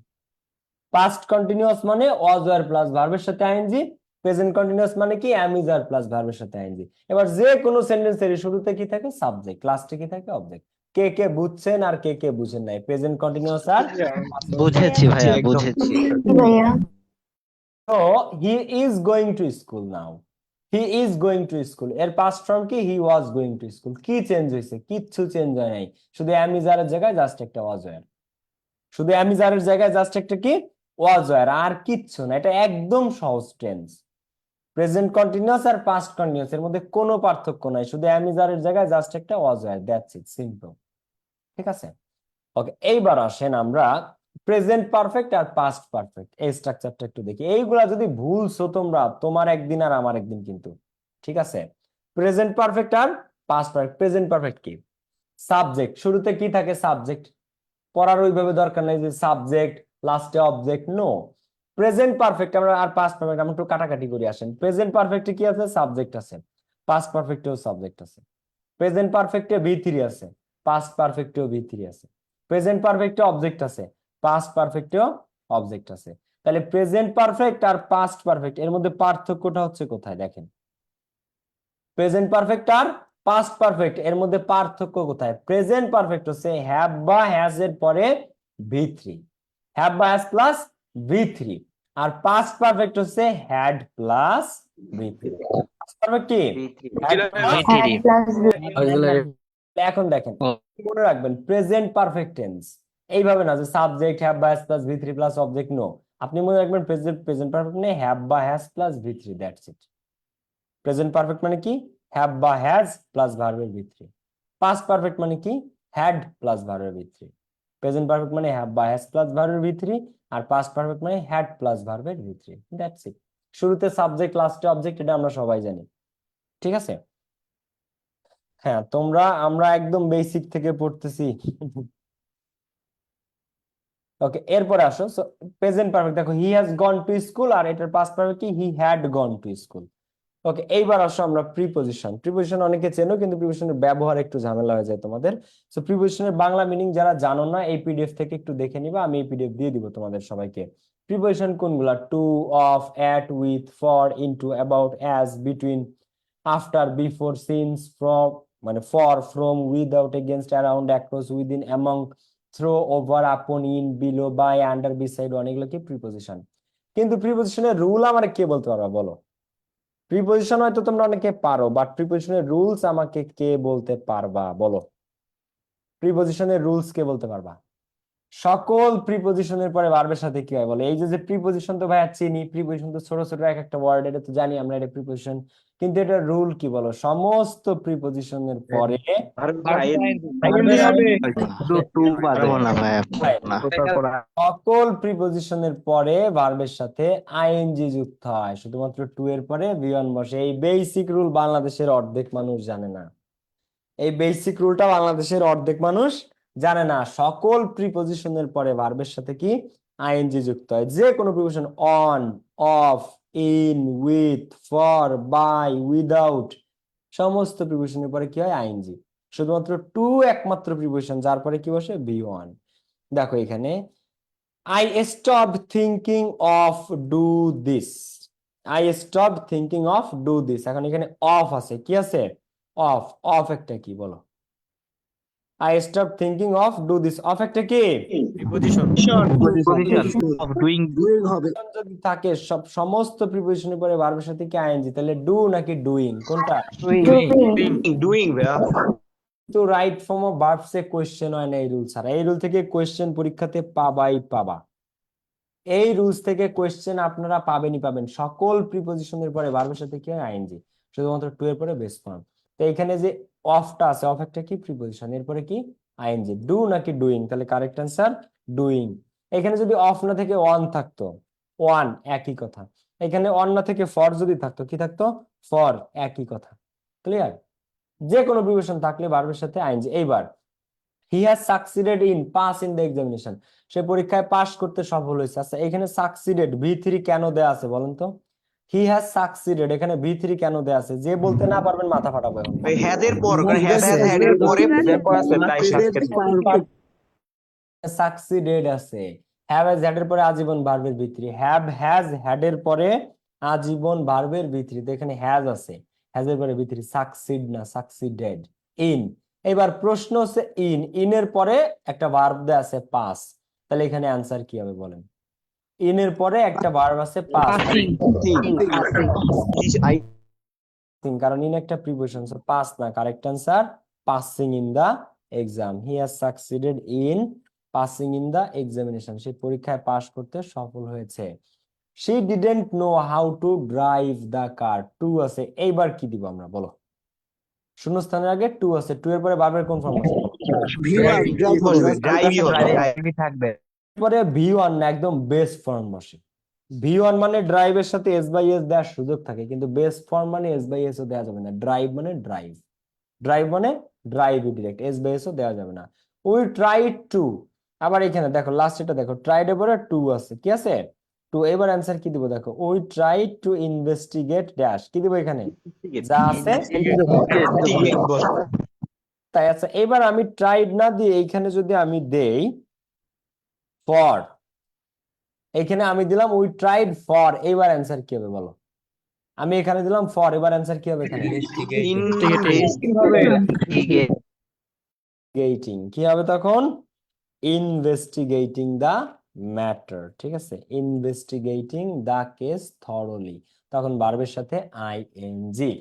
পাস্ট কন্টিনিউয়াস মানে was were প্লাস ভার্বের সাথে আইএনজি। প্রেজেন্ট কন্টিনিউয়াস মানে কি? am is are প্লাস ভার্বের সাথে আইএনজি। এবার যে কোনো সেন্টেন্সের শুরুতে কি থাকে? সাবজেক্ট, লাস্টে কি থাকে? অবজেক্ট। কে কে বুঝছেন আর কে কে বুঝেন নাই প্রেজেন্ট কন্টিনিউয়াস আর? বুঝেছি ভাইয়া, বুঝেছি। So he is going to school now. He is going to school এর past form কি? he was going to school। কি চেঞ্জ হয়েছে? কিচ্ছু চেঞ্জ হয় নাই, শুধু am is are এর জায়গায় জাস্ট একটা was were। শুধু am is are এর জায়গায় জাস্ট একটা কি? was were, আর কিচ্ছু না। এটা একদম সহজ টেন্স। প্রেজেন্ট কন্টিনিউয়াস আর পাস্ট কন্টিনিউয়াস এর মধ্যে কোনো পার্থক্য নাই, শুধু am is are এর জায়গায় জাস্ট একটা was were, that's it, simple. ঠিক আছে? ওকে, এইবার আসেন আমরা প্রেজেন্ট পারফেক্ট আর পাস্ট পারফেক্ট এই স্ট্রাকচারটা একটু দেখি। এইগুলা যদি ভুলছো তোমরা, তোমার একদিন আর আমার একদিন কিন্তু। ঠিক আছে? প্রেজেন্ট পারফেক্ট আর পাস্ট পারফেক্ট। প্রেজেন্ট পারফেক্ট কি? সাবজেক্ট, শুরুতে কি থাকে? সাবজেক্ট। পড়ার ওইভাবে দরকার নেই যে সাবজেক্ট লাস্টে অবজেক্ট, নো। প্রেজেন্ট পারফেক্ট আমরা আর পাস্ট পারফেক্ট আমরা একটু কাটাকাটি করে আসেন। প্রেজেন্ট পারফেক্টে কি আছে? সাবজেক্ট আছে। পাস্ট পারফেক্টেও সাবজেক্ট আছে। প্রেজেন্ট পারফেক্টে V3 আছে, পাস্ট পারফেক্টেও V3 আছে। প্রেজেন্ট পারফেক্টে অবজেক্ট আছে, পাস্ট পারফেক্টেও অবজেক্ট আছে। তাহলে প্রেজেন্ট পারফেক্ট আর পাস্ট পারফেক্ট এর মধ্যে পার্থক্যটা হচ্ছে কোথায়? দেখেন, প্রেজেন্ট পারফেক্ট আর পাস্ট পারফেক্ট এর মধ্যে পার্থক্য কোথায়? প্রেজেন্ট পারফেক্ট হচ্ছে হ্যাভ বা হ্যাজ এর পরে V3, হ্যাভ বা হ্যাজ প্লাস V3। আর পাস্ট পারফেক্ট হচ্ছে হ্যাড প্লাস V3 পারবে কি had plus V3 এখন দেখেন মনে রাখবেন প্রেজেন্ট পারফেক্ট টেন্স এইভাবে না যে সাবজেক্ট হ্যাভ বা has plus V3 plus object no আপনি মনে রাখবেন প্রেজেন্ট পারফেক্ট মানে হ্যাভ বা has plus V3 that's it present perfect মানে কি হ্যাভ বা হ্যাজ প্লাস ভার্বের V3 পাস্ট পারফেক্ট মানে কি হ্যাড প্লাস ভার্বের V3 প্রেজেন্ট পারফেক্ট মানে হ্যাভ বা হ্যাজ প্লাস ভার্বের V3 আর পাস্ট পারফেক্ট মানে হ্যাড প্লাস ভার্বের V3 দ্যাটস ইট শুরুতে সাবজেক্ট লাস্টে অবজেক্ট এটা আমরা সবাই জানি ঠিক আছে হ্যাঁ আমরা একদম বেসিক থেকে পড়তেছি ওকে এরপরে আসো সো প্রেজেন্ট পারফেক্ট দেখো he has gone to school আর এটার পাস্ট পারফেক্ট কি he had gone to school okay এইবার আসো আমরা প্রিপোজিশন অনেকে চেনো কিন্তু প্রিপোজিশনের ব্যবহার একটু ঝামেলা হয়ে যায় তোমাদের সো প্রিপোজিশনের বাংলা মিনিং যারা জানো না এই পিডিএফ থেকে একটু দেখে নিবা আমি এই পিডিএফ দিয়ে দিব তোমাদের সবাইকে প্রিপোজিশন কোনগুলা to of at with for into about as between after before since from মানে for from without against around across within among through over upon in below by under beside অনেকগুলো কি প্রিপোজিশন কিন্তু প্রিপোজিশনের রুল আমার কে বলতে পারবা বলো প্রিপোজিশন হয়তো তোমরা অনেকে পারো বাট প্রিপোজিশনের রুলস আমাকে কে বলতে পারবা বলো প্রিপোজিশনের রুলস কে বলতে পারবা সকল প্রিপোজিশনের পরে ভার্বের সাথে কি হয় বলো এই যে প্রিপোজিশন তো ভাইয়া চিনি প্রিপোজিশন তো ছোট ছোট এক একটা ওয়ার্ড এটা তো জানি আমরা এটা প্রিপোজিশন কিন্তু এটা রুল কি বলো সমস্ত প্রিপোজিশনের পরে পারবো না ভাইয়া না সকল প্রিপোজিশনের পরে ভার্বের সাথে আইএনজি যুক্ত হয় শুধুমাত্র টু এর পরে V1 বসে এই বেসিক রুল বাংলাদেশের অর্ধেক মানুষ জানে না এই বেসিক রুলটা বাংলাদেশের অর্ধেক মানুষ জানে না সকল প্রিপোজিশনের পরে ভার্বের সাথে কি আইএনজি যুক্ত হয় যে কোনো preposition on of in with for by without সমস্ত প্রিপোজিশনের পরে কি হয় আইএনজি শুধুমাত্র টু একমাত্র প্রিপোজিশন যার পরে কি বসে V1 দেখো এখানে I stopped thinking of do this. I stopped thinking of do this. এখন এখানে অফ আছে কি আছে অফ একটা কি বলো I stopped thinking of do this of একটা কি অফ ডুইং যদি থাকে সমস্ত প্রিপোজিশনের পরে ভার্বের সাথে কি আইএনজি তাহলে ডু নাকি ডুইং কোনটা তো right form of verbs A question হয় না এই রুল ছাড়া এই রুল থেকে কোশ্চেন পরীক্ষাতে পাবা এই রুলস থেকে কোশ্চেন আপনারা পাবেন সকল প্রিপোজিশনের পরে ভার্বের সাথে কি হয় আইএনজি শুধুমাত্র টু এর পরে বেস ফর্ম তো এখানে যে অফটা আছে অফ একটা কি প্রিপোজিশন এরপরে কি আইএনজি ডু নাকি ডুইং তাহলে কারেক্ট অ্যান্সার ডুইং এখানে যদি অফ না থেকে অন থাকতো ওয়ান একই কথা এখানে অন না থেকে ফর যদি থাকতো কি থাকতো ফর একই কথা ক্লিয়ার যে কোনো প্রিপোজিশন থাকলে ভার্বের সাথে আইএনজি এইবার he has succeeded in pass in the examination সে পরীক্ষায় পাস করতে সফল হয়েছে আচ্ছা এখানে সাকসিডেড V3 কেন দেয়া আছে বলেন তো হি হ্যাজ সাকসিডেড এখানে V3 কেন দেয়া আছে যে বলতে না পারবেন মাথা ফাটাবো এখন সাকসিডেড আছে হ্যাভ হ্যাজ হ্যাড এর পরে আজীবন ভার্বের V3 হ্যাভ হ্যাজ হ্যাড এর পরে আজীবন ভার্বের V3 তো এখানে হ্যাজ আছে হ্যাজ এর পরে V3 সাকসিড না সাকসিডেড ইন এবার প্রশ্ন হচ্ছে ইন এর পরে একটা ভার্ব দেয়া আছে পাস তাহলে এখানে অ্যান্সার কি হবে বলেন ইন এর পরে একটা ভার্ব আছে পাস কারণ ইন একটা প্রিপোজিশন সো পাস না correct answer passing in the exam he has succeeded in passing in the examination সে পরীক্ষায় পাস করতে সফল হয়েছে she didn't know how to drive the car to আছে এইবার কি দিব আমরা বলো শূন্যস্থানের আগে টু আছে টু এর পরে ভার্বের কোন ফর্ম আছে থাকবে পরে V1 না একদম বেস ফর্ম বসে V1 মানে ড্রাইভের সাথে এস বাই এস দেওয়ার সুযোগ থাকে কিন্তু বেস ফর্ম মানে এস বাই এস ও দেওয়া যাবে না ড্রাইভ মানে ড্রাইভ মানে drive direct S by S ও দেওয়া যাবে না উই ট্রাইড টু আবার এখানে দেখো লাস্ট এটা দেখো ট্রাইড এর পরে টু আছে কি আছে টু এবার অ্যান্সার কি দিব দেখো we tried to investigate dash কি দিব এখানে যা আছে তাই আচ্ছা এবার আমি ট্রাইড না দিয়ে এইখানে যদি আমি দেই ফর এখানে আমি দিলাম উই ট্রাইড ফর এবার অ্যান্সার কি হবে বলো আমি এখানে দিলাম ফর এবার অ্যান্সার কি হবে এখানে ইনভেস্টিগেটিং কি হবে তখন ইনভেস্টিগেটিং দা ম্যাটার ঠিক আছে ইনভেস্টিগেটিং দা কেস থরলি তখন ভার্বের সাথে আইএনজি।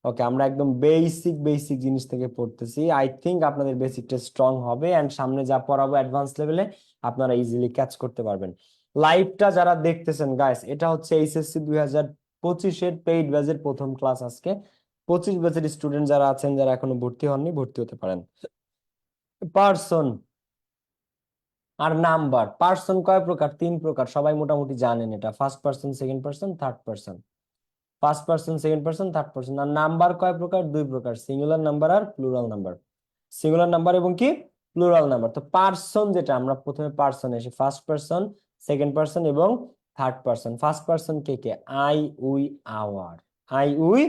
ওকে, আমরা একদম বেসিক বেসিক জিনিস থেকে পড়তেছি। আই থিঙ্ক আপনাদের বেসিকটা স্ট্রং হবে, এন্ড সামনে যা পড়াবো অ্যাডভান্স লেভেলে আপনারা ইজিলি ক্যাচ করতে পারবেন। লাইভটা যারা দেখতেছেন গাইস, এটা হচ্ছে এইচএসসি 2025-এর পেইড ব্যাচের প্রথম ক্লাস আজকে। 25 ব্যাচের স্টুডেন্ট যারা আছেন, যারা এখনো ভর্তি হননি, ভর্তি হতে পারেন। পার্সন আর নাম্বার। পার্সন কয় প্রকার? 3 প্রকার, সবাই মোটামুটি জানেন এটা। First person, second person, third person. First person, second person, third person. আর নাম্বার কয় প্রকার? 2 প্রকার, সিঙ্গুলার নাম্বার আর প্লুরাল নাম্বার। সিঙ্গুলার নাম্বার এবং কি প্লুরাল নাম্বার। তো পার্সন যেটা, আমরা প্রথমে পার্সন এসে ফার্স্ট পার্সন, সেকেন্ড পার্সন এবং থার্ড পার্সন। ফার্স্ট পার্সন কে কে? I, we, our. I, we,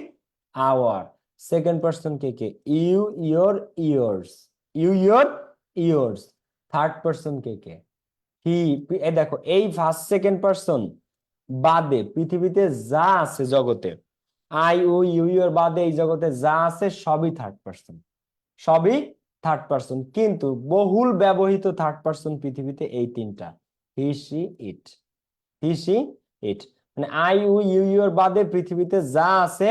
our. Second person কে কে? You, your, yours. You, your, yours. Third person কে কে? হি। এই দেখো, এই ফার্স্ট সেকেন্ড পার্সন বাদে পৃথিবীতে যা আছে জগতে, আই, ও, ইউ, ইয়োর বাদে এই জগতে যা আছে সবই থার্ড পার্সন, সবই থার্ড পার্সন। কিন্তু বহুল ব্যবহৃত থার্ড পার্সন পৃথিবীতে এই 3টা, হি, সি, ইট। হি, সি, ইট। মানে আই, ও, ইউ, ইয়োর বাদে পৃথিবীতে যা আছে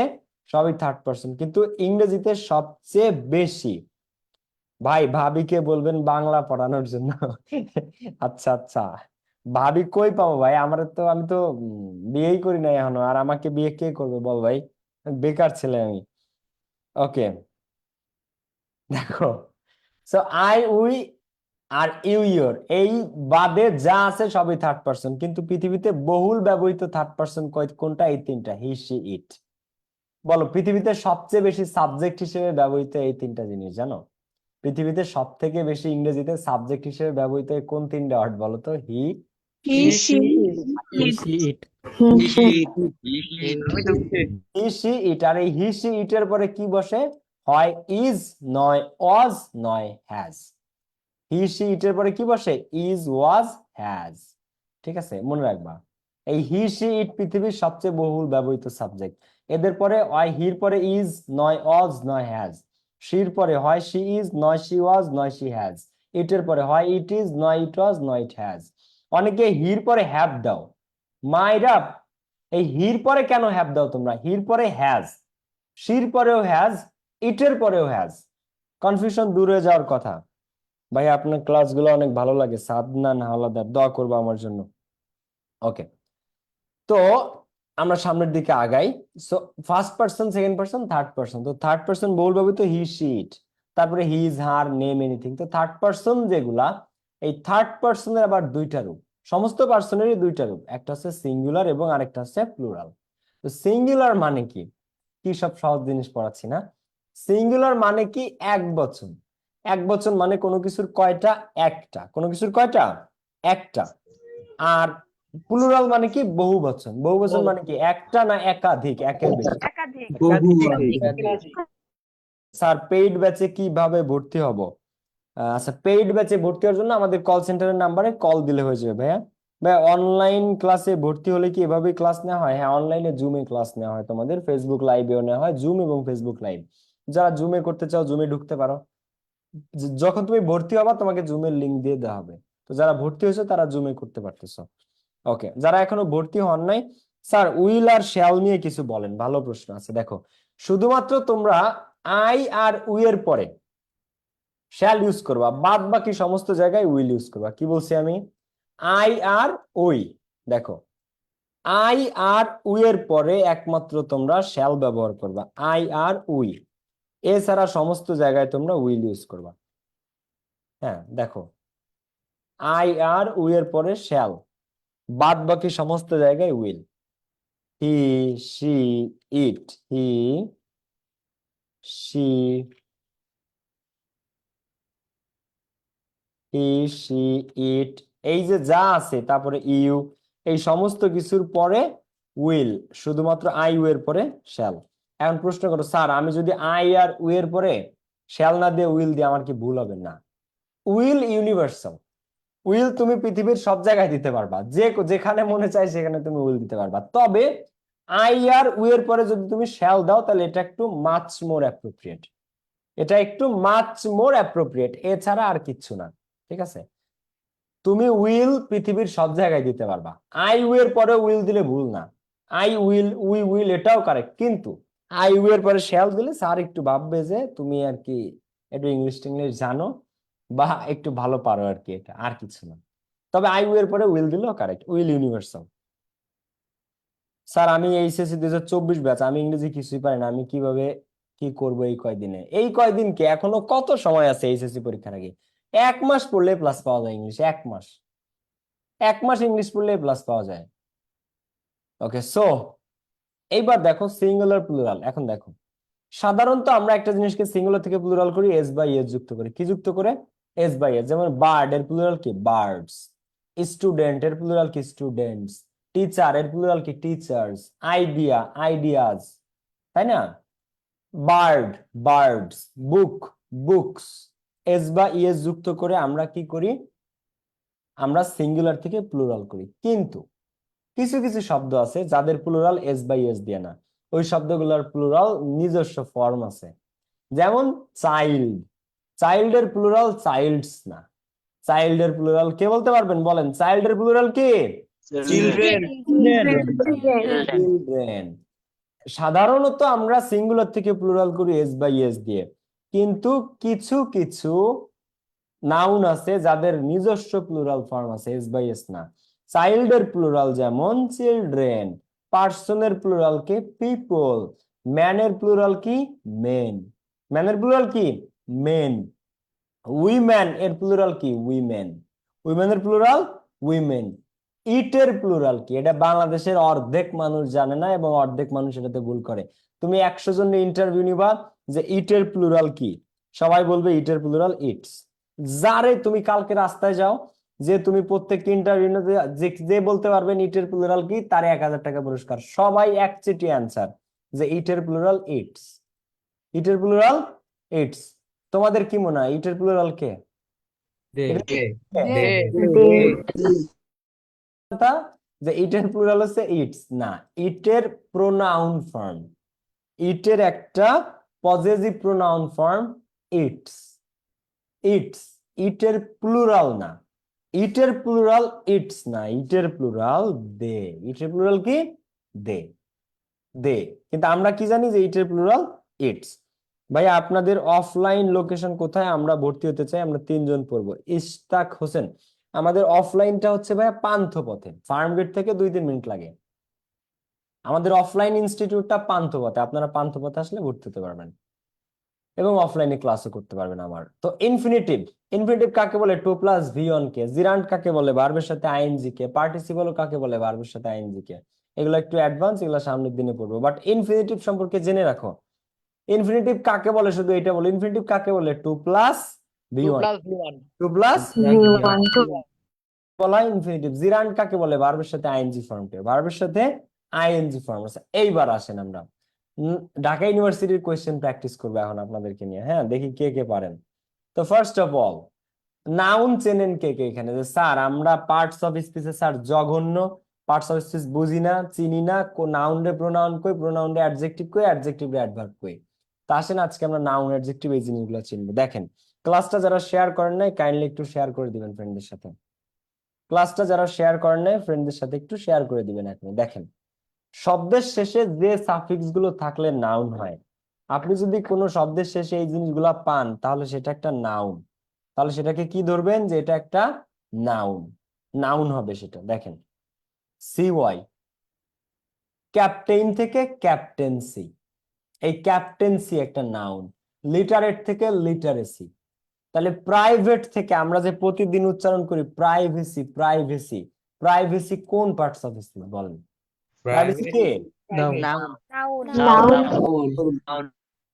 সবই থার্ড পার্সন, কিন্তু ইংরেজিতে সবচেয়ে বেশি। ভাই, ভাবিকে বলবেন বাংলা পড়ানোর জন্য। আচ্ছা আচ্ছা, ভাবি কই পাবো ভাই? আমি তো বিয়েই করি নাই এখনো, আর আমাকে বিয়ে কে করবে বল ভাই? বেকার ছেলে আমি। ওকে, দেখো, সো আই, উই আর ইউ, ইয়োর এই বাদে যা আছে সবই থার্ড পার্সন, কিন্তু পৃথিবীতে বহুল ব্যবহৃত থার্ড পার্সন কোনটা? এই 3টা, হি, সি, ইট। বলো, পৃথিবীতে সবচেয়ে বেশি সাবজেক্ট হিসেবে ব্যবহৃত এই 3টা জিনিস জানো? পৃথিবীতে সব থেকে বেশি ইংরেজিতে সাবজেক্ট হিসেবে ব্যবহৃত কোন 3টা ওয়ার্ড বলো তো? He, He, she, it. He, she, it. আর এই হি, সি, ইটের পরে কি বসে? হয় ইজ, নয় ওয়াজ, নয় হ্যাজ। হি, সি, ইটের পরে কি বসে? Is, was, has. ঠিক আছে, মনে রাখবা। এই হি, সি, ইট পৃথিবীর সবচেয়ে বহুল ব্যবহৃত সাবজেক্ট। এদের পরে হয় হির পরে ইজ, নয় ওয়াজ, নয় হ্যাজ। শির পরে হয় শি ইজ, নয় শি ওয়াজ, নয় শি হ্যাজ। ইটের পরে হয় ইট ইজ, নয় ইট ওয়াজ, নয় ইট হ্যাজ। অনেকে হির পরে হ্যাভ দাও। মাইরা, এই হির পরে কেন হ্যাভ দাও তোমরা? হির পরে হ্যাজ, শির পরেও হ্যাজ, ইটের পরেও হ্যাজ। কনফিউশন দূর হয়ে যাওয়ার কথা। ভাই, আপনার ক্লাসগুলো অনেক ভালো লাগে। সাদনান হাওলাদার, দোয়া করবো আমার জন্য। ওকে, তো আমরা সামনের দিকে আগাই। So first person, second person, third person. তো থার্ড পার্সন বহুল ব্যবহৃত হি, সি, ইট। তারপরে হিজ, হার, নেম, এনিথিং। তো থার্ড পার্সন যেগুলা, এই থার্ড পার্সনের আবার 2টা রূপ। সমস্ত পার্সনেরই 2টা রূপ, একটা হচ্ছে সিঙ্গুলার এবং আরেকটা হচ্ছে প্লুরাল। তো সিঙ্গুলার মানে কি? কি সব সহজ জিনিস পড়াচ্ছি না? সিঙ্গুলার মানে কি? এক বচন। এক বচন মানে কোনো কিছুর কয়টা? একটা। কোনো কিছুর কয়টা? একটা। আর প্লুরাল মানে কি? বহু বচন। বহু বচন মানে কি? একটা না একাধিক, একের বেশি। স্যার, পেইড ব্যাচে কিভাবে ভর্তি হব? আচ্ছা, পেইড ব্যাচে ভর্তি হওয়ার জন্য আমাদের কল সেন্টারের নাম্বারে কল দিলে হয়ে যাবে ভাইয়া। ভাই, অনলাইন ক্লাসে ভর্তি হলে কি এভাবেই ক্লাস নেওয়া হয়? হ্যাঁ, অনলাইনে জুমে ক্লাস নেওয়া হয়, তোমাদের ফেসবুক লাইভেও নেওয়া হয়, জুম এবং ফেসবুক লাইভ। যারা জুমে করতে চাও জুমে ঢুকতে পারো। যখন তুমি ভর্তি হবা তোমাকে জুমের লিংক দিয়ে দেওয়া হবে। তো যারা ভর্তি হয়েছে তারা জুমে করতে পারতেছো। ওকে, যারা এখনো ভর্তি হন নাই, স্যার উইল আর শ্যাল নিয়ে কিছু বলেন। ভালো প্রশ্ন আছে। দেখো, শুধুমাত্র তোমরা আই আর উই এর পরে শ্যাল ইউজ করবা, বাদ বাকি সমস্ত জায়গায় উইল ইউজ করবা। কি বলছি আমি? আই আর উই। দেখো, আই আর উই এর পরে একমাত্র তোমরা শ্যাল ব্যবহার করবা, আই আর উই। এছাড়া সমস্ত জায়গায় তোমরা উইল ইউজ করবা। হ্যাঁ, দেখো, আই আর উই এর পরে শ্যাল, বাদ বাকি সমস্ত জায়গায় will. He, she, it. He, she, he, she, it. এই যে যা আছে, তারপরে ইউ, এই সমস্ত কিছুর পরে উইল, শুধুমাত্র আই ইউ এর পরে শ্যাল। এখন প্রশ্ন করো, স্যার আমি যদি আই আর ইউ এর পরে শ্যাল না দিয়ে উইল দিয়ে, আমার কি ভুল হবে? না, উইল ইউনিভার্সাল। উইল তুমি পৃথিবীর সব জায়গায় দিতে পারবা, যেখানে মনে চায় সেখানে তুমি উইল দিতে পারবা। তবে আই আর ইউ এর পরে যদি তুমি শ্যাল দাও, তাহলে এটা একটু মাচ মোর অ্যাপ্রোপ্রিয়েট। এটা একটু মাচ মোর অ্যাপ্রোপ্রিয়েট, এছাড়া আর কিচ্ছু না। ঠিক আছে, তুমি উইল পৃথিবীর সব জায়গায় দিতে পারবা। আই উই এর পরে উইল দিলে ভুল না। আই উইল, উই উইল এটাও কারেক্ট, কিন্তু আই উইল এর পরে শ্যাল দিলে স্যার একটু ভাববে যে তুমি আর কি একটু ইংলিশ টিংলিশ জানো বা একটু ভালো পারো আর কি, এটা আর কিছু না। তবে আই উইল এর পরে উইল দিলেও কারেক্ট, উইল ইউনিভার্সাল। স্যার আমি এইচএসসি 2024 ব্যাচ, আমি ইংরেজি কিছুই পারি না, আমি কিভাবে কি করব এই কয়দিনে? এই কয়দিন কি, এখনো কত সময় আছে এইচএসসি পরীক্ষার আগে? 1 মাস পড়লে প্লাস পাওয়া যায় ইংলিশ, 1 মাস, 1 মাস ইংলিশ পড়লে প্লাস পাওয়া যায়। ওকে, সো এইবার দেখো সিঙ্গুলার প্লুরাল। এখন দেখো সাধারণত আমরা একটা জিনিসকে সিঙ্গুলার থেকে প্লুরাল করি এস বাই এস যুক্ত করি। কি যুক্ত করে? S by S. যেমন বার্ড এর প্লুরাল কি? বার্ডস। স্টুডেন্ট এর প্লুরাল কি? স্টুডেন্টস। টিচার এর প্লুরাল কি? টিচার্স। আইডিয়া, আইডিয়াজ, তাই না? Bird, birds. Book, books. S বা ইএস যুক্ত করে আমরা কি করি? আমরা সিঙ্গুলার থেকে প্লুরাল করি। কিন্তু কিছু কিছু শব্দ আছে যাদের প্লুরাল এস বাই এস দিয়ে না, ওই শব্দগুলোর প্লুরাল নিজস্ব ফর্ম আছে। যেমন চাইল্ড, চাইল্ডের প্লুরাল চাইল্ডস না। চাইল্ডের প্লুরাল কে বলতে পারবেন? বলেন, চাইল্ডের প্লুরাল কি? Children children. সাধারণত আমরা সিঙ্গুলার থেকে প্লুরাল করি এস বাই এস দিয়ে, কিন্তু কিছু কিছু নাউন আছে যাদের নিজস্ব প্লুরাল ফর্ম আছে, এস বাই এস না। চাইল্ডের প্লুরাল যেমন চিলড্রেন, পার্সনের প্লুরাল কি? পিপল, ম্যানের প্লুরাল কি? মেন, ম্যানের প্লুরাল কি? মেন। উইমেন এর প্লুরাল কি? উইমেন, উইমেনের প্লুরাল উইমেন। ইটের প্লুরাল কি? এটা বাংলাদেশের অর্ধেক মানুষ জানে না এবং অর্ধেক মানুষ এটাতে ভুল করে। তুমি 100 জন ইন্টারভিউ নিবা যে ইটের প্লুরাল কি, সবাই বলবে ইটের প্লুরাল ইটস। যারে তুমি কালকে রাস্তায় যাও, যে তুমি প্রত্যেকটা ইন্টারভিউ যে বলতে পারবেন ইটের প্লুরাল কি, তার 1000 টাকা পুরস্কার। সবাই একচেটি অ্যান্সার যে ইটের প্লুরাল ইটস, ইটের প্লুরাল ইটস। তোমাদের কি মনে হয় ইটের প্লুরাল কে? এটা কে? কথা যে ইটের প্লুরাল হচ্ছে ইটস না, ইটের প্রোনাউন ফর্ম, ইটের একটা possessive pronoun form its, it's. ইটের প্লুরাল না, ইটের প্লুরাল ইটস না, ইটের প্লুরাল দে। ইটের প্লুরাল কি? দে, দে। কিন্তু আমরা কি জানি যে ইটের প্লুরাল ইটস। ভাই আপনাদের অফলাইন লোকেশন কোথায়? আমরা ভর্তি হতে চাই, আমরা 3 জন পড়বো। ইশতাক হোসেন। আমাদের অফলাইনটা হচ্ছে ভাইয়া পান্থপথে, ফার্মগেট থেকে 2-3 মিনিট লাগে। আমাদের অফলাইন ইনস্টিটিউটটা পান্থপথে, আপনারা পান্থপথে আসলে ভর্তি হতে পারবেন এবং অফলাইনে ক্লাসও করতে পারবেন। আমার তো ইনফিনিটিভ, ইনফিনিটিভ কাকে বলে? টু প্লাস ভি অন কে। জিরান্ড কাকে বলে? ভার্বের সাথে আইএনজি কে। পার্টিসিপল কাকে বলে? ভার্বের সাথে আইএনজি কে। এগুলো একটু অ্যাডভান্স, এগুলো সামনের দিনে পড়বো, বাট ইনফিনিটিভ সম্পর্কে জেনে রাখো। ইনফিনিটিভ কাকে বলে? শুধু এটা বলো, ইনফিনিটিভ কাকে বলে? To plus V one, to plus বলা ইনফিনিটিভ। জিরান্ড কাকে বলে? ভার্বের সাথে আইএনজি ফর্মকে, ভার্বের সাথে আইএনজি ফর্ম আছে। এইবার আসেন আমরা ঢাকা ইউনিভার্সিটির কোয়েশ্চেন প্র্যাকটিস করবো এখন আপনাদেরকে নিয়ে। হ্যাঁ, দেখি কে কে পারেন। তো ফার্স্ট অফ অল, নাউন চেনেন কে কে এখানে? যে স্যার আমরা পার্টস অফ স্পিচে স্যার জঘন্য, পার্টস অফ স্পিচ বুঝি না, চিনি না, নাউন রে প্রোনাউন কই, প্রোনাউন রে অ্যাডজেক্টিভ কই, অ্যাডজেক্টিভ রে অ্যাডভার্ব কই। তা আসেন আজকে আমরা নাউন, অ্যাডজেক্টিভ এই জিনিসগুলো চিনবো। দেখেন, ক্লাসটা যারা শেয়ার করেন নাই কাইন্ডলি একটু শেয়ার করে দিবেন ফ্রেন্ডদের সাথে। ক্লাসটা যারা শেয়ার করেন নাই ফ্রেন্ডদের সাথে একটু শেয়ার করে দিবেন এখন। দেখেন, শব্দের শেষে যে সাফিক্স গুলো থাকলে নাউন হয়, আপনি যদি কোনো শব্দের শেষে এই জিনিসগুলা পান তাহলে সেটা একটা নাউন। তাহলে সেটাকে কি ধরবেন? যে এটা একটা নাউন, নাউন হবে সেটা। দেখেন, সিওয়াই, ক্যাপ্টেইন থেকে ক্যাপ্টেন্সি, এই ক্যাপ্টেন্সি একটা নাউন। লিটারেট থেকে লিটারেসি। তাহলে প্রাইভেট থেকে আমরা যে প্রতিদিন উচ্চারণ করি প্রাইভেসি, প্রাইভেসি, প্রাইভেসি কোন পার্টস অফ স্পিচ বলেন? প্রাইভেসি কে?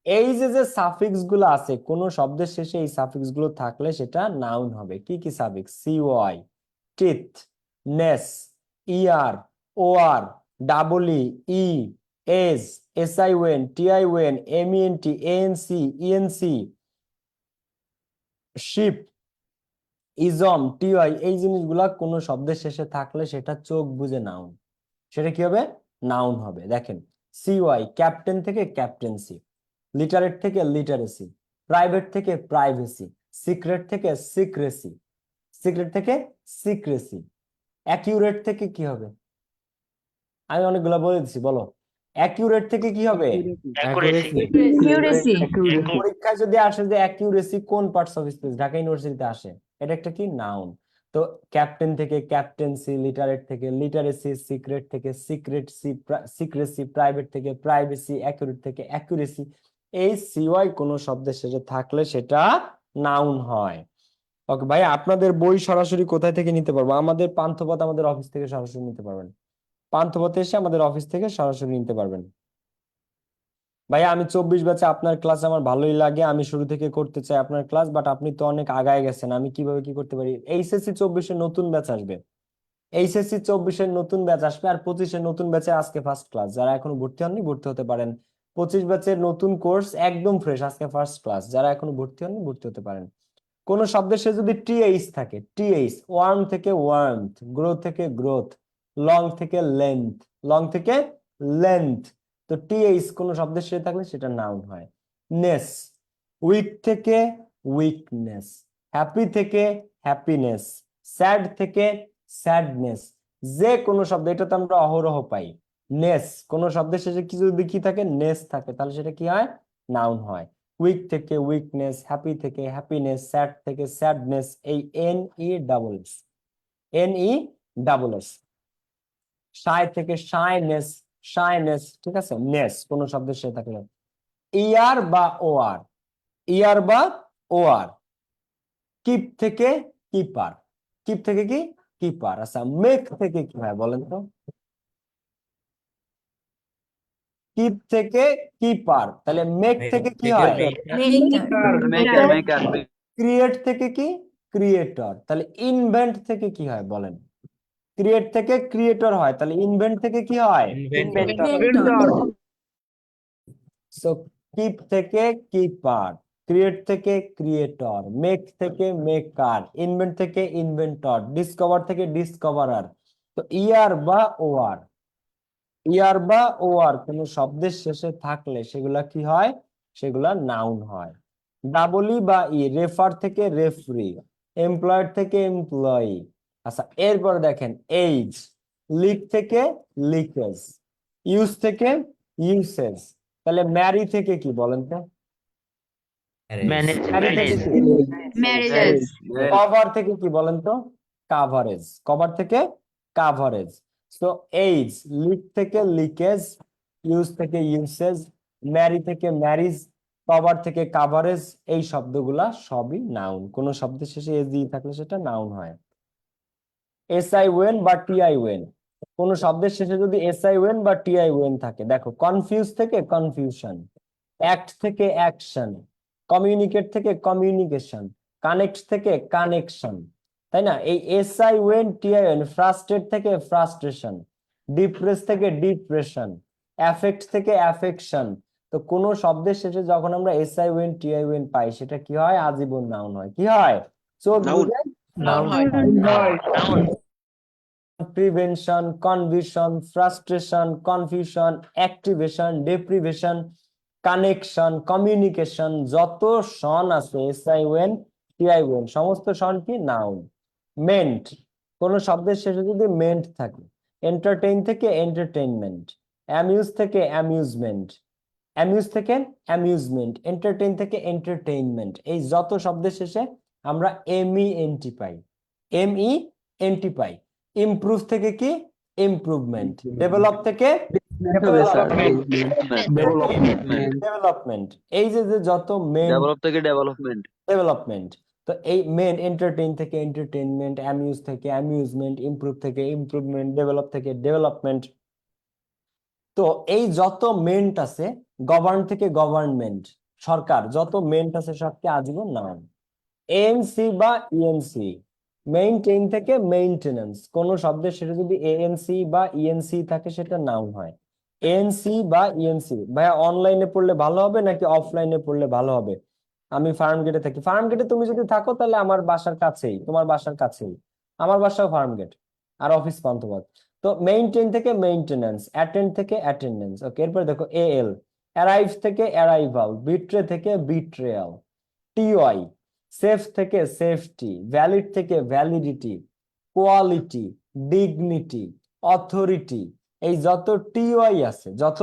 এই যে যে সাফিক্স গুলো আছে কোন শব্দের শেষে, এই সাফিক্স গুলো থাকলে সেটা নাউন হবে। কি কি suffix? CY, teeth, ness, ER, OR, double E, E, S, SION, TION, MENT, ANC, ENC, ship, ism, TY. এই জিনিসগুলা কোন শব্দের শেষে থাকলে সেটা চোখ বুঝে নাউন, সেটা কি হবে? নাউন হবে। দেখেন, সিওয়াই, ক্যাপ্টেন থেকে ক্যাপ্টেন্সি, লিটারেট থেকে লিটারেসি, প্রাইভেট থেকে প্রাইভেসি, সিক্রেট থেকে সিক্রেসি, সিক্রেট থেকে সিক্রেসি, অ্যাকিউরেট থেকে কি হবে? আমি অনেকগুলো বলে দিচ্ছি, বলো। অ্যাকিউরেট থেকে কি হবে? পরীক্ষায় যদি আসে যে অ্যাকিউরেসি কোন পার্টস অফ স্পিচ, ঢাকা ইউনিভার্সিটিতে আসে, এটা একটা কি নাউন। তো ক্যাপ্টেন থেকে ক্যাপ্টেন্সি, লিটারেট থেকে লিটারেসি, সিক্রেট থেকে সিক্রেটসি, সিক্রেসি, প্রাইভেট থেকে প্রাইভেসি, অ্যাকুরেট থেকে অ্যাকুরেসি, এই সিওয়াই কোন শব্দের শেষে থাকলে সেটা নাউন হয়। ওকে ভাই, আপনাদের বই সরাসরি কোথায় থেকে নিতে পারবো? আমাদের পান্থপথ, আমাদের অফিস থেকে সরাসরি নিতে পারবেন। পান্থপথে এসে আমাদের অফিস থেকে সরাসরি নিতে পারবেন। ভাইয়া আমি 24 ব্যাচে, আপনার ক্লাস আমার ভালোই লাগে, আমি শুরু থেকে করতে চাই আপনার ক্লাস, বাট আপনি তো অনেক আগায় গেছেন, আমি কিভাবে কি করতে পারি? এইচএসসি 24-এর নতুন ব্যাচ আসবে, এইচএসসি 24-এর নতুন ব্যাচ আসবে, আর 25-এর নতুন ব্যাচে আজকে ফার্স্ট ক্লাস। যারা এখনো ভর্তি হননি ভর্তি হতে পারেন। 25 ব্যাচের নতুন কোর্স একদম ফ্রেশ, আজকে ফার্স্ট ক্লাস। যারা এখনো ভর্তি হননি ভর্তি হতে পারেন। কোন শব্দের শেষে যদি টিএইচ থাকে, টিএইচ, ওয়ার্ম থেকে ওয়ার্মথ, গ্রো থেকে গ্রোথ, লং থেকে লেন্থ, লং থেকে লেন্থ, তো টিএইচ কোন শব্দের শেষে থাকলে সেটা নাউন হয়। নেস, উইক থেকে উইকনেস, হ্যাপি থেকে হ্যাপিনেস, স্যাড থেকে স্যাডনেস, যে কোনো শব্দ, এটা তো আমরা অহরহ পাই। নেস, কোন শব্দের শেষে কিছু যদি কি থাকে, নেস থাকে, তাহলে সেটা কি হয়? নাউন হয়। উইক থেকে উইকনেস, হ্যাপি থেকে হ্যাপিনেস, স্যাড থেকে স্যাডনেস, এই NE NE শাই থেকে শাইনেস, শাইনেস, ঠিক আছে। নেস কোন শব্দের সাথে থাকলে। ইয়ার বা ওয়ার, ইয়ার বা ওয়ার। কিপ থেকে কিপার, কিপ থেকে কি কিপার। আচ্ছা, মেক থেকে কি হয় বলেন তো? কিপ থেকে কিপার, তাহলে মেক থেকে কি হয়? ক্রিয়েট থেকে কি ক্রিয়েটর, তাহলে ইনভেন্ট থেকে কি হয় বলেন? ক্রিয়েট থেকে ক্রিয়েটর হয়, তাহলে ইনভেন্ট থেকে কি হয়? সো কিপ থেকে কিপার, ক্রিয়েট থেকে ক্রিয়েটর, মেক থেকে মেকার, ইনভেন্ট থেকে ইনভেন্টর, ডিসকভার থেকে ডিসকভারার। তো ইয়ার বা ওয়ার, ইয়ার বা ওয়ার কোন শব্দের শেষে থাকলে সেগুলা কি হয়? সেগুলা নাউন হয়। ডাবলি বা রেফার থেকে রেফারি, এমপ্লয়ার থেকে এমপ্লয়ি। আচ্ছা, এরপর দেখেন এইজ, লিক থেকে লিকেজ, ইউজ থেকে ইউসেজ, তাহলে ম্যারি থেকে কি বলেন তো? ম্যারি থেকে কি? ম্যারেজেস, কভার থেকে কি বলেন তো? কাভারেজ, কভার থেকে কাভারেজ। সো এইজ, লিক থেকে লিকেজ, ইউজ থেকে ইউসেজ, ম্যারি থেকে ম্যারিজ, কভার থেকে কাভারেজ, এই শব্দগুলা সবই নাউন। কোন শব্দের শেষে এস দিয়ে থাকলে সেটা নাউন হয়। এসআই ওয়েন বা টিআই ওয়েন, কোন শব্দের শেষে যদি এসআই ওয়েন বা টিআই ওয়েন থাকে, দেখো কনফিউজ থেকে কনফিউশন, অ্যাক্ট থেকে অ্যাকশন, কমিউনিকেট থেকে কমিউনিকেশন, কানেক্ট থেকে কানেকশন, তাই না? এই SI ON TI ON, frustrate থেকে ফ্রাস্ট্রেশন, ডিপ্রেস থেকে ডিপ্রেশন, অ্যাফেক্ট থেকে অ্যাফেকশন। তো কোন শব্দের শেষে যখন আমরা এসআই ওয়েন টিআই ওয়েন পাই সেটা কি হয়? আজীবন নাউন হয়। কি হয়? চোখ বুঝে নাউন হয়। Prevention, conviction, frustration, confusion, activation, deprivation, connection, communication, যত শন আছে এসআই ওয়েন টিআই ওয়েন, সমস্ত শন কি নাউন। মেন্ট, কোন শব্দের শেষে যদি মেন্ট থাকে, এন্টারটেইন থেকে এন্টারটেইনমেন্ট, অ্যামিউজ থেকে অ্যামিউজমেন্ট, অ্যামিউজ থেকে অ্যামিউজমেন্ট, এন্টারটেইন থেকে এন্টারটেইনমেন্ট, এই যত শব্দের শেষে আমরা MENT পাই, MENT পাই। ইমপ্রুভ থেকে কি ইমপ্রুভমেন্ট, ডেভেলপ থেকে ডেভেলপমেন্ট, এই যে যে যত মেন ডেভেলপ থেকে ডেভেলপমেন্ট। ডেভেলপমেন্ট, তো এই মেন এন্টারটেইন থেকে এন্টারটেইনমেন্ট, অ্যামিউজ থেকে অ্যামিউজমেন্ট, ইমপ্রুভ থেকে ইমপ্রুভমেন্ট, ডেভেলপ থেকে ডেভেলপমেন্ট। তো এই যত মেন্ট আছে, গভর্ন থেকে গভর্নমেন্ট, সরকার, যত মেন্ট আছে সবকে আজীবন নাউন। ANC বা ENC, মেইনটেইন থেকে মেইনটেনেন্স, কোন শব্দের সেটা যদি ANC বা ENC থাকে সেটা নাউন হয়। ANC বা ENC, ভাইয়া অনলাইনে পড়লে ভালো হবে নাকি অফলাইনে পড়লে ভালো হবে? আমি ফার্ম গেটে থাকি। ফার্ম গেটে তুমি যদি থাকো তাহলে আমার বাসার কাছেই, তোমার বাসার কাছেই, আমার বাসাও ফার্ম গেট, আর অফিস পান্থপথ। তো মেইনটেইন থেকে মেইনটেনেন্স, অ্যাটেন্ড থেকে অ্যাটেন্ডেন্স। ওকে, এরপর দেখো AL, অ্যারাইভ থেকে অ্যারাইভাল, বিট্রে থেকে বিট্রেয়াল, TY, সেফ থেকে সেফটি, ভ্যালিড থেকে ভ্যালিডিটি, কোয়ালিটি, ডিগনিটি, অথরিটি, এই যত টিওয়াই আছে, যত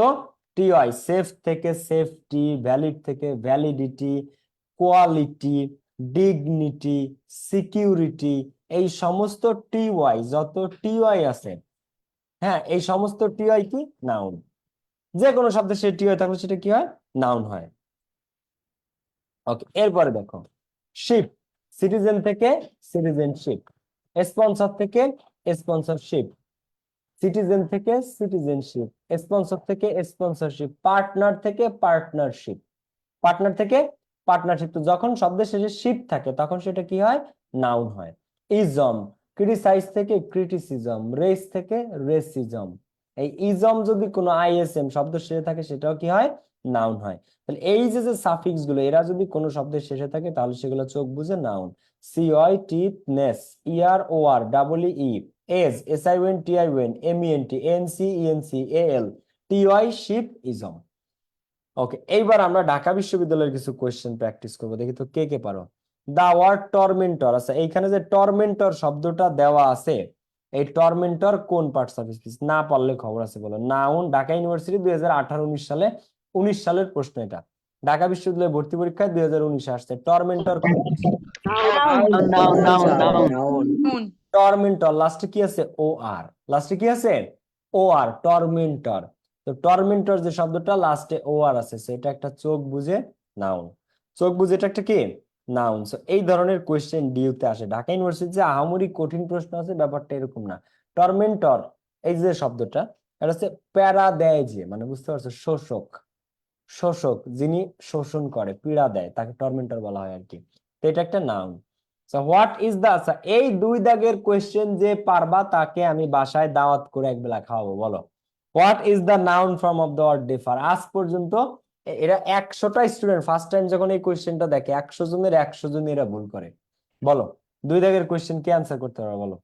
টিওয়াই, সেফ থেকে সেফটি, ভ্যালিড থেকে ভ্যালিডিটি, কোয়ালিটি, ডিগনিটি, সিকিউরিটি, এই সমস্ত টিওয়াই, যত টিওয়াই আছে, হ্যাঁ, এই সমস্ত টিওয়াই কি নাউন। যে কোনো শব্দে সে টিওয়াই থাকলে সেটা কি হয়, নাউন হয়। ওকে, এরপরে দেখো শিপ, সিটিজেন থেকে সিটিজেনশিপ, স্পন্সর থেকে স্পন্সরশিপ, সিটিজেন থেকে সিটিজেনশিপ, স্পন্সর থেকে স্পন্সরশিপ, পার্টনার থেকে পার্টনারশিপ, পার্টনার থেকে পার্টনারশিপ। তো যখন শব্দের শেষে শিপ থাকে তখন সেটা কি হয়, নাউন হয়। ইজম, ক্রিটিসাইজ থেকে ক্রিটিসিজম, রেস থেকে রেসিজম, এই ইজম যদি কোনো আইএসএম শব্দ শেষে থাকে সেটাও কি হয়, নাউন হয়। তাহলে এই যে যে সাফিক্স গুলো এরা যদি কোনো শব্দের শেষে থাকে তাহলে সেগুলো চোখ বুঝে noun. CY, teeth, ness, ER, OR, double E, age, SION, TION, MENT, NC, ENC, AL, TY, ship, ism. Okay, এইবার আমরা ঢাকা বিশ্ববিদ্যালয়ের কিছু কোয়েশ্চেন প্র্যাকটিস করবো, দেখি তো কে কে পারো। দা ওয়ার্ড টর্মেন্টর, আচ্ছা এইখানে যে টর্মেন্টর শব্দটা দেওয়া আছে, এই টর্মেন্টর কোন পার্টস অফ স্পিচ, না পারলে খবর আছে বলো। নাউন, ঢাকা ইউনিভার্সিটি 2018-19 সালে, 19 সালের প্রশ্ন এটা, ঢাকা বিশ্ববিদ্যালয় ভর্তি পরীক্ষায় 2019 আসছে। টর্মেন্টর, টর্মেন্টর লাস্টে কি আছে, ও আর, লাস্টে কি আছে, ও আর, টর্মেন্টর। তো টর্মেন্টর যে শব্দটা লাস্টে ও আর আছে সেটা একটা চোখ বুঝে নাউন, চোখ বুঝে এটা একটা কি নাউন। সো এই ধরনের কোয়েশ্চেন ডিউতে আসে। ঢাকা ইউনিভার্সিটিতে আহামরি কঠিন প্রশ্ন আছে ব্যাপারটা এরকম না। টর্মেন্টর এই যে শব্দটা, এটা হচ্ছে প্যারা দেয় যে, মানে বুঝতে পারছো, শোষক, শোষক যিনি শোষণ করে, পীড়া দেয়, তাকে টর্মেন্টর বলা হয় আর কি। তো এটা একটা noun. So what is the, আচ্ছা এই 2 দাগের কোয়েশ্চেন যে পারবা তাকে আমি বাসায় দাওয়াত করে একবেলা খাওয়াবো, বলো what is the noun form of the word defer. আজ পর্যন্ত এরা 100টা স্টুডেন্ট ফার্স্ট টাইম যখন এই কোয়েশ্চেনটা দেখে 100 জনের 100 জন এরা ভুল করে। বলো 2 দাগের কোয়েশ্চেন কে আনসার করতে পারবে, বলো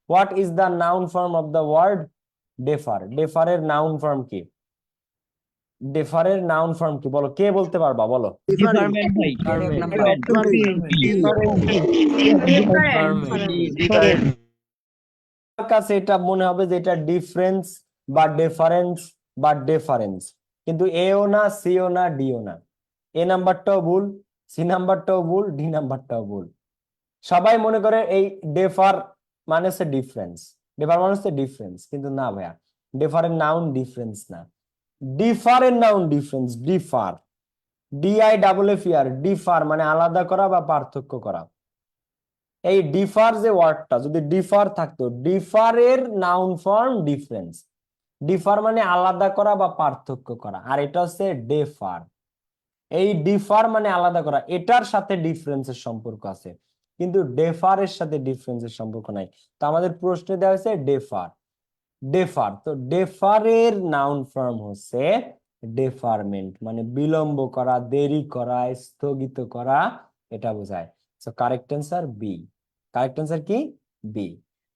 what is the noun form of the word defer. ডেফারের নাউন ফর্ম কি, ডেফারের নাউন ফর্ম কি, বলো কে বলতে পারবা, বলো। ডিপার্টমেন্ট ভাই, আমার কাছে এটা মনে হবে যে এটা ডিফারেন্স বা ডিফারেন্স বা ডিফারেন্স, কিন্তু এও না, সিও না, ডিও না। এ নাম্বারটাও ভুল, সি নাম্বারটাও ভুল, ডি নাম্বারটাও ভুল। সবাই মনে করে এই ডেফার মানে হচ্ছে ডিফারেন্স, ডেফার মানে হচ্ছে ডিফারেন্স, কিন্তু না ভাইয়া, ডেফারের নাউন ডিফারেন্স না, ডিফারের noun difference, differ, DIFFER, differ মানে আলাদা করা বা পার্থক্য করা। এই ডিফার যে ওয়ার্ডটা যদি ডিফার থাকতো, ডিফারের নাউন ফর্ম ডিফারেন্স, ডিফার মানে আলাদা করা বা পার্থক্য করা, আর এটা হচ্ছে ডেফার। এই ডিফার মানে আলাদা করা, এটার সাথে ডিফারেন্সের সম্পর্ক আছে, কিন্তু ডেফারের সাথে ডিফারেন্সের সম্পর্ক নাই। তো আমাদের প্রশ্নে দেওয়া হয়েছে ডেফার, ডেফার। তো ডেফারের নাউন ফর্ম হচ্ছে ডেফারমেন্ট, মানে বিলম্ব করা, দেরি করা, স্থগিত করা, এটা বোঝায়। So correct answer B, correct answer কি বি।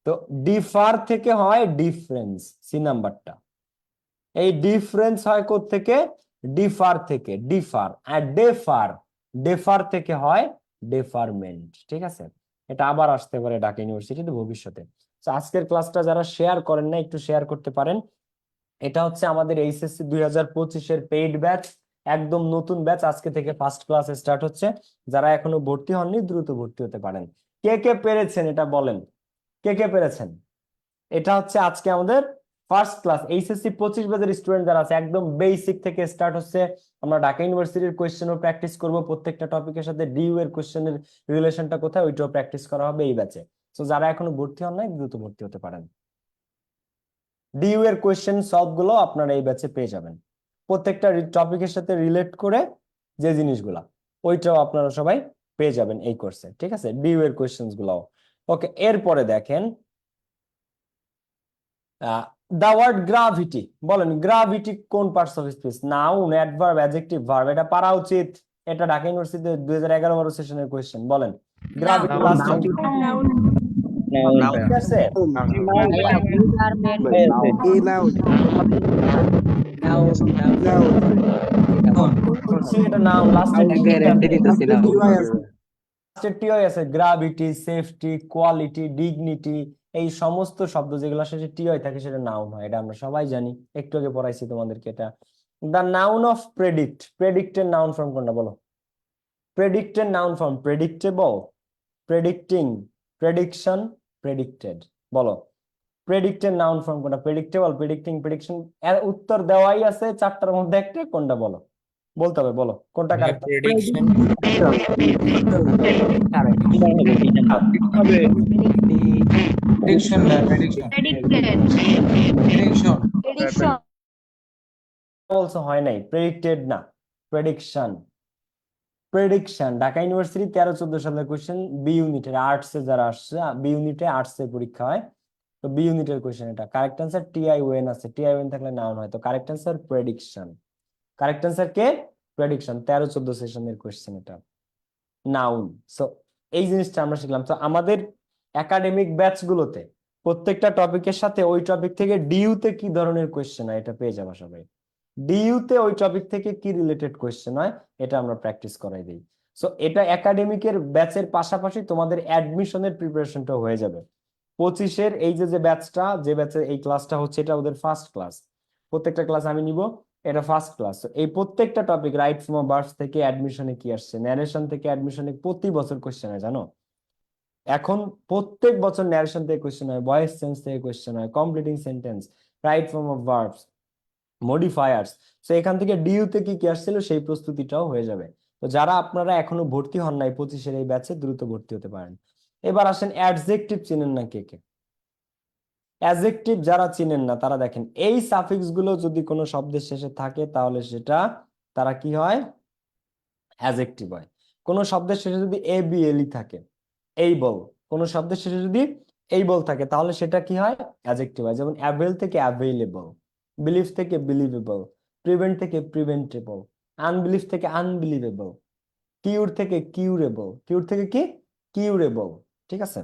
তো ডিফার থেকে হয় ডিফারেন্স, সি নাম্বারটা। এই ডিফারেন্স হয় কোত্থেকে, ডিফার থেকে, ডিফার। আর ডেফার, ডেফার থেকে হয় ডেফারমেন্ট, ঠিক আছে। এটা আবার আসতে পারে ঢাকা ইউনিভার্সিটিতে ভবিষ্যতে। তো আজকের ক্লাসটা যারা শেয়ার করেন না একটু শেয়ার করতে পারেন। এটা হচ্ছে আমাদের এইচএসসি 2025-এর পেইড ব্যাচ, একদম নতুন ব্যাচ, আজকে থেকে ফার্স্ট ক্লাস স্টার্ট হচ্ছে। যারা এখনো ভর্তি হননি দ্রুত ভর্তি হতে পারেন। কে কে পেরেছেন এটা বলেন, কে কে পেরেছেন। এটা হচ্ছে আজকে আমাদের ফার্স্ট ক্লাস, এইচএসসি 25 ব্যাচের স্টুডেন্ট যারা আছে, একদম বেসিক থেকে স্টার্ট হচ্ছে। আমরা ঢাকা ইউনিভার্সিটির কোয়েশ্চেনও প্র্যাকটিস করব, প্রত্যেকটা টপিকের সাথে ডিইউ এর কোয়েশ্চেনের রিলেশনটা কোথায় ওইটাও প্র্যাকটিস করা হবে এই ব্যাচে। তো যারা এখনো ভর্তি হন নাই দ্রুত ভর্তি হতে পারেন। ডিইউ এর কোয়েশ্চেন সলভ গুলো আপনারা এই ব্যাচে পেয়ে যাবেন, প্রত্যেকটা টপিকের সাথে রিলেট করে যে জিনিসগুলা, ওইটাও আপনারা সবাই পেয়ে যাবেন এই কোর্সে, ঠিক আছে, ডিইউ এর কোয়েশ্চেন গুলো। ওকে, এরপরে দেখেন দা ওয়ার্ড গ্রাভিটি, বলেন গ্রাভিটি কোন parts of speech, noun, adverb, adjective, verb. এটা পারা উচিত, এটা ঢাকা ইউনিভার্সিটিতে 2011-12 সেশনের কোয়েশ্চেন। বলেন গ্রাভিটি লাস্ট ঠিক আছে। এটা নাউন, লাস্টে টিওয়াই আছে, গ্রাভিটি, সেফটি, কোয়ালিটি, ডিগনিটি, এই সমস্ত শব্দ যেগুলো শেষে টি হয় থাকে সেটা নাউন হয়, এটা আমরা সবাই জানি, একটু আগে পড়াইছি তোমাদেরকে এটা। দ্য নাউন অফ প্রেডিক্ট, প্রেডিক্টের নাউন ফর্ম কোনটা বলো? প্রেডিক্টের noun form predictable, predicting, prediction, predicted. বলো প্রেডিক্টের নাউন ফর্ম কোনটা? Predictable, predicting, prediction. এর উত্তর দেওয়াই আছে চারটার মধ্যে একটা, কোনটা বলো? বলতে হবে, বলো কোনটা কারেক্ট। প্রেডিকশন প্রেডিকশন না প্রেডিকশন প্রেডিক্টেড, প্রেডিকশন প্রেডিকশন, বলছো হয় নাই, প্রেডিক্টেড না, প্রেডিকশন। প্রেডিকশন ঢাকা ইউনিভার্সিটি 13-14 সালের কোশ্চেন, বি ইউনিটের আর্টসে যারা আসছে, বি ইউনিটে আর্টসের পরীক্ষা হয়, তো বি ইউনিটের কোশ্চেন এটা। কারেক্ট অ্যান্সার টিআই ওয়েন আছে, টিআই ওয়েন থাকলে নাউন হয়, তো correct answer prediction. Correct answer কে? প্রেডিকশন। 13-14 সেশনের কোশ্চেন এটা, নাউন। সো এই জিনিসটা আমরা শিখলাম। তো আমাদের একাডেমিক ব্যাচ গুলোতে প্রত্যেকটা টপিকের সাথে ওই টপিক থেকে ডিইউতে কি ধরনের কোশ্চেন হয় এটা পেয়ে যাবা সবাই। ডিইউতে ওই টপিক থেকে কি রিলেটেড কোশ্চেন হয় এটা আমরা প্র্যাকটিস করাই দিই। সো এটা একাডেমিকের ব্যাচের পাশাপাশি তোমাদের অ্যাডমিশনের প্রিপারেশনটা হয়ে যাবে। 25-এর এই যে ব্যাচটা, যে ব্যাচের এই ক্লাসটা হচ্ছে, এটা ওদের ফার্স্ট ক্লাস। প্রত্যেকটা ক্লাস আমি নিব, এটা ফার্স্ট ক্লাস। এই প্রত্যেকটা টপিক রাইট ফ্রম বার্থ থেকে অ্যাডমিশনে কি আসছে, ন্যারেশন থেকে অ্যাডমিশনে প্রতি বছর কোশ্চেন হয় জানো। এখন প্রত্যেক বছর ন্যারেশন থেকে কোশ্চেন হয়, ভয়েস চেঞ্জ থেকে কোশ্চেন হয়, completing sentence, right form of verbs, modifiers. তো এখান থেকে ডিইউতে কি কি আসছিল সেই প্রস্তুতিটাও হয়ে যাবে। তো যারা আপনারা এখনো ভর্তি হন নাই 25-এর এই ব্যাচে, দ্রুত ভর্তি হতে পারেন। এবার আসেন অ্যাডজেক্টিভ, চিনেন না কে কে? অ্যাডজেক্টিভ যারা চিনেন না তারা দেখেন, এই সাফিক্স গুলো যদি কোনো শব্দের শেষে থাকে তাহলে সেটা তারা কি হয়? অ্যাডজেক্টিভ হয়। কোনো শব্দের শেষে যদি এ বি এল ই থাকে, এইবল, কোনো শব্দের শেষে যদি এইবল থাকে তাহলে সেটা কি হয়? অ্যাডজেক্টিভ হয়। যেমন অ্যাভেল থেকে অ্যাভেইলেবল, বিলিভ থেকে বিলিভেবল, প্রিভেন্ট থেকে প্রিভেন্টেবল, আনবিলিভ থেকে আনবিলিভেবল, কিউর থেকে কিউরেবল, কিউর থেকে কি? কিউরেবল। ঠিক আছে।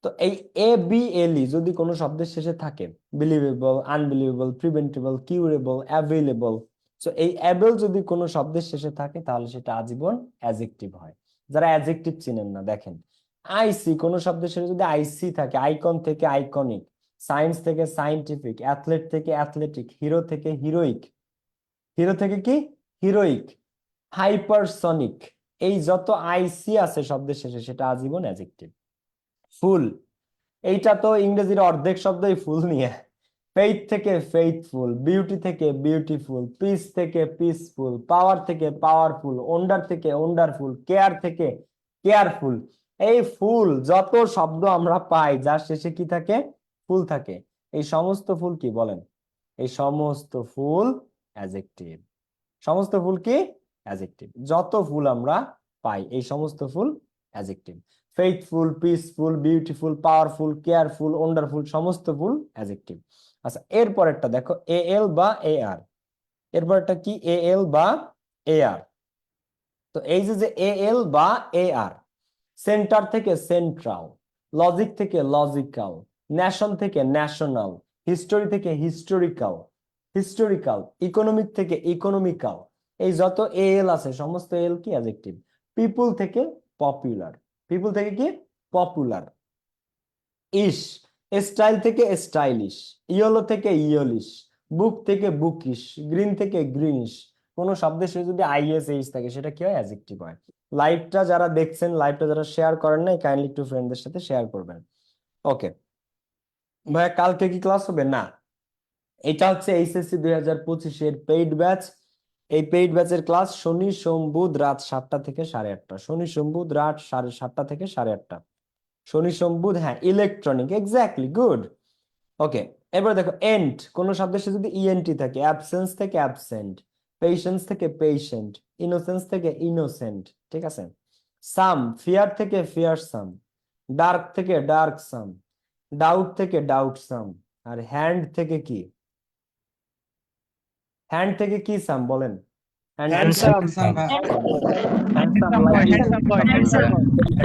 তো এই এ বি এল ই যদি কোনো শব্দের শেষে থাকে, believable, unbelievable, preventable, curable, available, so এই অ্যাবেল যদি কোনো শব্দের শেষে থাকে তাহলে সেটা আজীবন অ্যাডজেক্টিভ হয়। যারা অ্যাডজেক্টিভ চিনেন না দেখেন, আইসি, কোনো শব্দের শেষে যদি আইসি থাকে, আইকন থেকে আইকনিক, সায়েন্স থেকে সায়েন্টিফিক, অ্যাথলেট থেকে অ্যাথলেটিক, হিরো থেকে হিরোইক, হিরো থেকে কি? হিরোইক, হাইপারসনিক, এই যত আইসি আছে শব্দের শেষে সেটা আজীবন অ্যাডজেক্টিভ। ফুল, এইটা তো ইংরেজির অর্ধেক শব্দই ফুল নিয়ে। ফেইথ থেকে ফেইথফুল, বিউটি থেকে বিউটিফুল, পিস থেকে পিসফুল, পাওয়ার থেকে পাওয়ারফুল, ওন্ডার থেকে ওন্ডারফুল, কেয়ার থেকে কেয়ারফুল। এই ফুল যত শব্দ আমরা পাই যার শেষে কি থাকে? ফুল থাকে। এই সমস্ত ফুল কি বলেন? এই সমস্ত ফুল অ্যাডজেক্টিভ। সমস্ত ফুল কি? অ্যাডজেক্টিভ। যত ফুল আমরা পাই এই সমস্ত ful adjective. Faithful, peaceful, beautiful, powerful, careful, wonderful, সমস্ত ফুল অ্যাডজেক্টিভ। আচ্ছা এরপরেরটা দেখো, এ এল বা এ আর। এরপরেরটা কি? এ এল বা এ আর। তো এই যে এ এল বা এ আর, সেন্টার থেকে সেন্ট্রাল, লজিক থেকে লজিক্যাল, ন্যাশন থেকে ন্যাশনাল, হিস্টোরি থেকে হিস্টোরিক্যাল, হিস্টোরিক্যাল, ইকোনমিক থেকে ইকোনমিক্যাল, এই যত এ এল আছে সমস্ত এল কি? অ্যাডজেক্টিভ। পিপুল থেকে পপুলার, পিপুল থেকে কি? পপুলার। ইশ, স্টাইল থেকে স্টাইলিশ, ইয়েলো থেকে ইয়েলিশ, বুক থেকে বুকিশ, গ্রিন থেকে গ্রিনিশ, কোন শব্দের শেষে যদি আইএস এইচ থাকে সেটা কি হয়? অ্যাডজেক্টিভ হয়। লাইভটা যারা দেখছেন, লাইভটা যারা শেয়ার করেন নাই, কাইন্ডলি একটু ফ্রেন্ডদের সাথে শেয়ার করবেন। ওকে ভাইয়া, কালকে কি ক্লাস হবে? না, এটা হচ্ছে এইচএসসি 2025-এর পেইড ব্যাচ। এই পেইড ব্যাচের ক্লাস শনি সোম বুধ রাত 7টা থেকে 8:30, শনি সোম বুধ রাত 7:30 থেকে 8:30, শনি সোম বুধ। হ্যাঁ, ইলেকট্রনিক, এক্স্যাক্টলি, গুড। ওকে, এবার দেখো এন্ড, কোন শব্দের সাথে যদি ইএনটি থাকে, অ্যাবসেন্স থেকে অ্যাবসেন্ট, পেশেন্স থেকে পেশেন্ট, ইনোসেন্স থেকে ইনোসেন্ট। ঠিক আছে। সাম, ফিয়ার থেকে ফিয়ার সাম, ডার্ক থেকে ডার্ক সাম, ডাউট থেকে ডাউট সাম, আর হ্যান্ড থেকে কি? হ্যান্ড থেকে কি সাম বলেন? হ্যান্ড হ্যান্ডসাম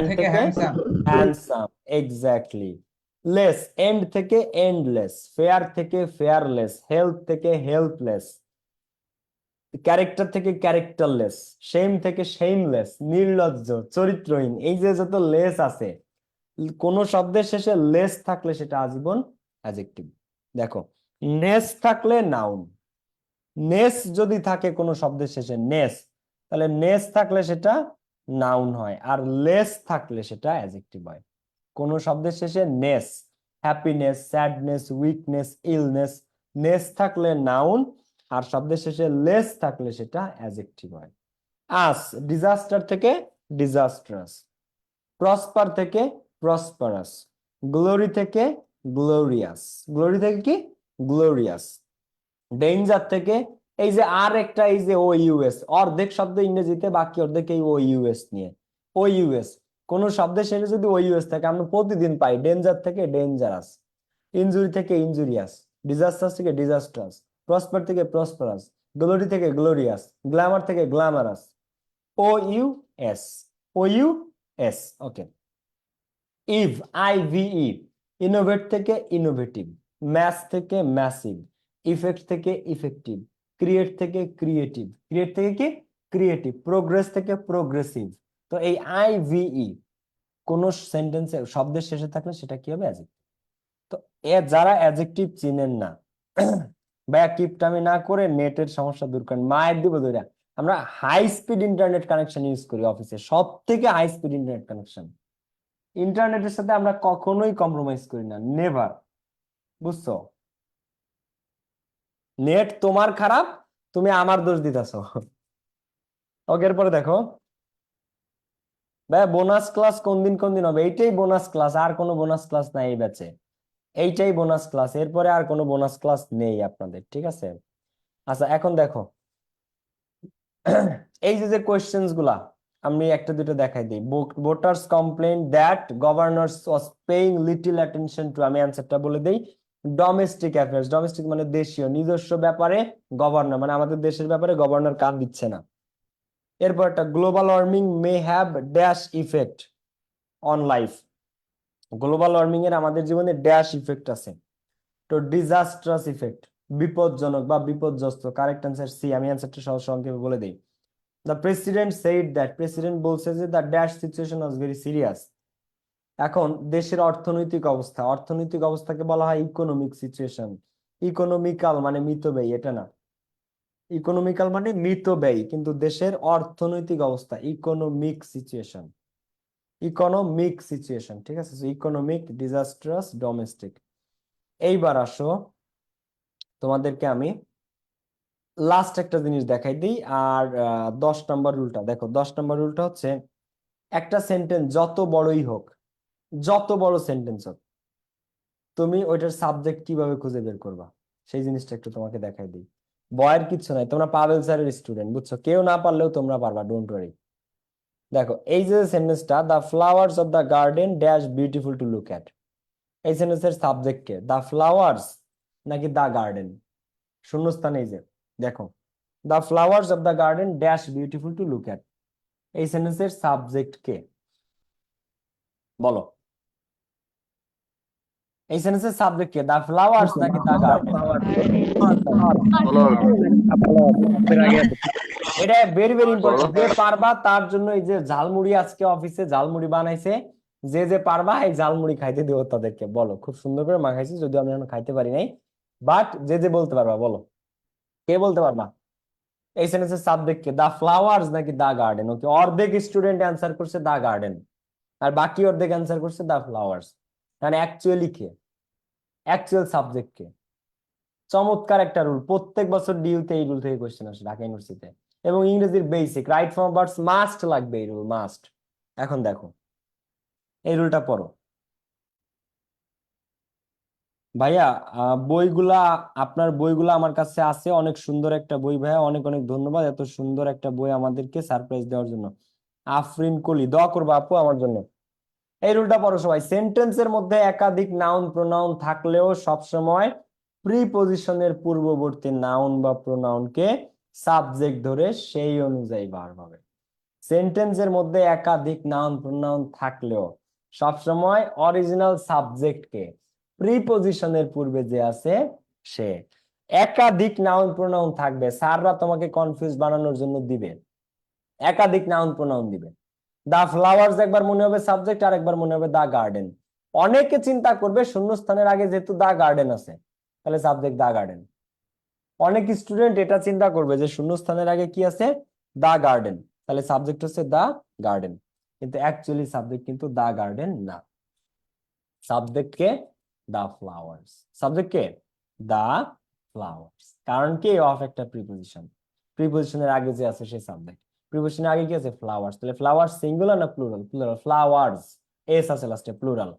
থেকে handsome handsome, exactly. Less, end থেকে এন্ডলেস, ফেয়ার থেকে ফেয়ারলেস, হেলথ থেকে হেল্পলেস, ক্যারেক্টার থেকে ক্যারেক্টারলেস, শেম থেকে শেমলেস, নির্লজ্জ, চরিত্রহীন, এই যে যত লেস আছে কোন শব্দের শেষে লেস থাকলে সেটা আজীবন অ্যাডজেক্টিভ। দেখো, নেস থাকলে নাউন, নেস যদি থাকে কোনো শব্দের শেষে নেস, তাহলে নেস থাকলে সেটা নাউন হয়, আর লেস থাকলে সেটা অ্যাডজেক্টিভ হয়। কোন শব্দের শেষে নেস, হ্যাপিনেস, স্যাডনেস, উইকনেস, ইলনেস, নেস থাকলে নাউন, আর শব্দের শেষে লেস থাকলে সেটা অ্যাডজেক্টিভ হয়। আস, ডিজাস্টার থেকে ডিজাস্ট্রাস, প্রসপার থেকে প্রসপারাস, গ্লোরি থেকে গ্লোরিয়াস, গ্লোরি থেকে কি গ্লোরিয়াস, ডেঞ্জার থেকে এই যে আর একটা, এই যে ও ইউএস, অর্ধেক শব্দ ইংরেজিতে, বাকি অর্ধেক এই ও ইউএস নিয়ে। ও ইউএস, কোন শব্দের শেষে যদি ও ইউএস থাকে আমরা প্রতিদিন পাই, ডেঞ্জার থেকে ডেঞ্জারাস, ইনজুরি থেকে ইনজুরিয়াস, ডিজাস্টার থেকে ডিজাস্টার্স, প্রসপার থেকে প্রসপারাস, গ্লোরি থেকে গ্লোরিয়াস, গ্ল্যামার থেকে গ্ল্যামারাস, ও ইউ এস, ও ইউ এস। ওকে, ইভ, আইভিই, ইনোভেট থেকে ইনোভেটিভ, ম্যাস থেকে ম্যাসিভ, ইফেক্ট থেকে ইফেক্টিভ, ক্রিয়েট থেকে ক্রিয়েটিভ, ক্রিয়েট থেকে কি ক্রিয়েটিভ, প্রোগ্রেস থেকে প্রোগ্রেসিভ। তো এই আইভিই কোন সেন্টেন্সে শব্দের শেষে থাকলে সেটা কি হবে অ্যাডজেক্টিভ। তো যারা অ্যাডজেক্টিভ চিনেন না ভাইয়া, কিপটামি না করে নেটের সমস্যা দূর করেন, মায়ের দিব ধরে। আমরা high speed internet connection use করি অফিসে, সব থেকে হাই স্পিড ইন্টারনেট কানেকশন। ইন্টারনেটের সাথে আমরা কখনোই কম্প্রোমাইজ করি না, নেভার, বুঝছো? নেট তোমার খারাপ, তুমি আমার দোষ দিতেছো। ওকে, এরপরে দেখো ভাই, বোনাস ক্লাস কোন দিন হবে? এইটাই বোনাস ক্লাস, আর কোনো বোনাস ক্লাস নাই এই ব্যাচে, এইটাই বোনাস ক্লাস, এরপরে আর কোনো বোনাস ক্লাস নেই আপনাদের, ঠিক আছে? আচ্ছা, এখন দেখো এই যে কোয়েশ্চেন্স গুলা আমি একটা দুটো দেখাই দিই। Voters complain that governor was paying little attention to, আমি অ্যান্সারটা বলে দেই। ডোমেস্টিক অ্যাফেয়ার্স, ডোমেস্টিক মানে দেশীয়, নিজস্ব ব্যাপারে গভর্নর মানে আমাদের দেশের ব্যাপারে গভর্নর কান দিচ্ছে না। এরপর একটা, global warming may have dash effect on life, global warming এর আমাদের জীবনে ড্যাশ ইফেক্ট আছে। তো ডিজাস্ট্রাস ইফেক্ট, বিপজ্জনক বা বিপর্যস্ত। কারেক্ট অ্যান্সার সি, আমি অ্যান্সারটা সহজ সংক্ষেপে বলে দিই। The president said that, president বলছে যে the dash situation was very serious. এখন দেশের অর্থনৈতিক অবস্থা, অর্থনৈতিক অবস্থাকে বলা হয় ইকোনমিক সিচুয়েশন। ইকোনমিক্যাল মানে মিতব্যয়ী, এটা না, ইকোনমিক্যাল মানে মিতব্যয়ী, কিন্তু দেশের অর্থনৈতিক অবস্থা ইকোনমিক সিচুয়েশন, ইকোনমিক সিচুয়েশন, ঠিক আছে? Economic, disastrous, domestic. এইবার আসো, তোমাদেরকে আমি লাস্ট একটা জিনিস দেখাই দিই। আর 10 নম্বর রুলটা দেখো, 10 নম্বর রুলটা হচ্ছে, একটা সেন্টেন্স যত বড়ই হোক, যত বড় সেন্টেন্স হোক, তুমি ওইটার সাবজেক্ট কিভাবে খুঁজে বের করবা সেই জিনিসটা একটু তোমাকে দেখাই দিই। বয়ের কিচ্ছু নাই, তোমরা পাভেল স্যারের স্টুডেন্ট, বুঝছো? কেউ না পারলেও তোমরা পারবা, ডোন্ট ওয়ারি। দেখো, এই যে সেন্টেন্সটা, the flowers of the garden dash beautiful to look at, এই সেন্টেন্সের সাবজেক্ট কে? দ্য ফ্লাওয়ার্স নাকি দ্য গার্ডেন? শূন্যস্থানে এই যে দেখো, the flowers of the garden dash beautiful to look at, এই সেন্টেন্সের সাবজেক্ট কে? বলো, এই সেন্টেন্সের সাবজেক্ট কে? দ্য ফ্লাওয়ার্স নাকি দ্য গার্ডেন? এটা ভেরি ভেরি ইম্পর্টেন্ট। যে পারবা তার জন্য এই যে ঝালমুড়ি, আজকে অফিসে ঝালমুড়ি বানাইছে, যে যে পারবা এই ঝালমুড়ি খাইতে দিও তাদেরকে, বলো। খুব সুন্দর করে মাখাইছি, যদিও আমি এখন খাইতে পারি নাই, বাট যে যে বলতে পারবা বলো, কে বলতে পারবা? এই সেন্টেন্সের সাবজেক্ট কে? দা ফ্লাওয়ার্স নাকি দা গার্ডেন? ওকে, অর্ধেক স্টুডেন্ট অ্যান্সার করছে দা গার্ডেন, আর বাকি অর্ধেক অ্যান্সার করছে দা ফ্লাওয়ার্স। মানে অ্যাকচুয়ালি কে, অ্যাকচুয়াল সাবজেক্ট কে? চমৎকার একটা রুল, প্রত্যেক বছর ডিইউতে এই রুল থেকে কোশ্চেন আসে ঢাকা ইউনিভার্সিটিতে, এবং ইংরেজির basic right form verbs must লাগবে, এই রুল মাস্ট। এখন দেখো, এই রুলটা পড়ো ভাইয়া। বইগুলা, আপনার বইগুলা আমার কাছে আছে, অনেক সুন্দর একটা বই ভাইয়া, অনেক অনেক ধন্যবাদ এত সুন্দর একটা বই আমাদেরকে সারপ্রাইজ দেওয়ার জন্য। আফরিন কলি, দোয়া করবো আপু আমার জন্য। এই রুলটা পড়ো সবাই। সেন্টেন্সের মধ্যে একাধিক নাউন প্রোনাউন থাকলেও সবসময় প্রিপজিশনের পূর্ববর্তী নাউন বা প্রোনাউনকে সাবজেক্ট ধরে সেই অনুযায়ী ভার্ব হবে। সেন্টেন্সের মধ্যে একাধিক নাউন প্রোনাউন থাকলেও সবসময় অরিজিনাল সাবজেক্টকে প্রিপজিশনের পূর্বে যে আছে সে। একাধিক নাউন প্রোনাউন থাকবে, স্যাররা তোমাকে কনফিউজ বানানোর জন্য দিবে, একাধিক নাউন প্রোনাউন দিবে, দা ফ্লাওয়ার্স একবার মনে হবে সাবজেক্ট, আর একবার মনে হবে দা গার্ডেন। অনেকে চিন্তা করবে শূন্যস্থানের আগে যেহেতু দা গার্ডেন আছে তাহলে সাবজেক্ট দা গার্ডেন। অনেক স্টুডেন্ট এটা চিন্তা করবে যে শূন্যস্থানের আগে কি আছে, দা গার্ডেন, তাহলে সাবজেক্ট হচ্ছে দা গার্ডেন। কিন্তু অ্যাকচুয়ালি সাবজেক্ট কিন্তু দা গার্ডেন না, সাবজেক্ট কে দা ফ্লাওয়ার্স। সাবজেক্ট কে দা ফ্লাওয়ার্স, কারণ কি অফ একটা প্রিপোজিশন, প্রিপোজিশনের আগে যে আছে সে সাবজেক্ট, প্রিপোজিশনের আগে কি আছে ফ্লাওয়ার্স, তাহলে ফ্লাওয়ার্স সিঙ্গুলার না প্লুরাল, প্লুরাল, ফ্লাওয়ার্স এস আছে লাস্টে প্লুরাল,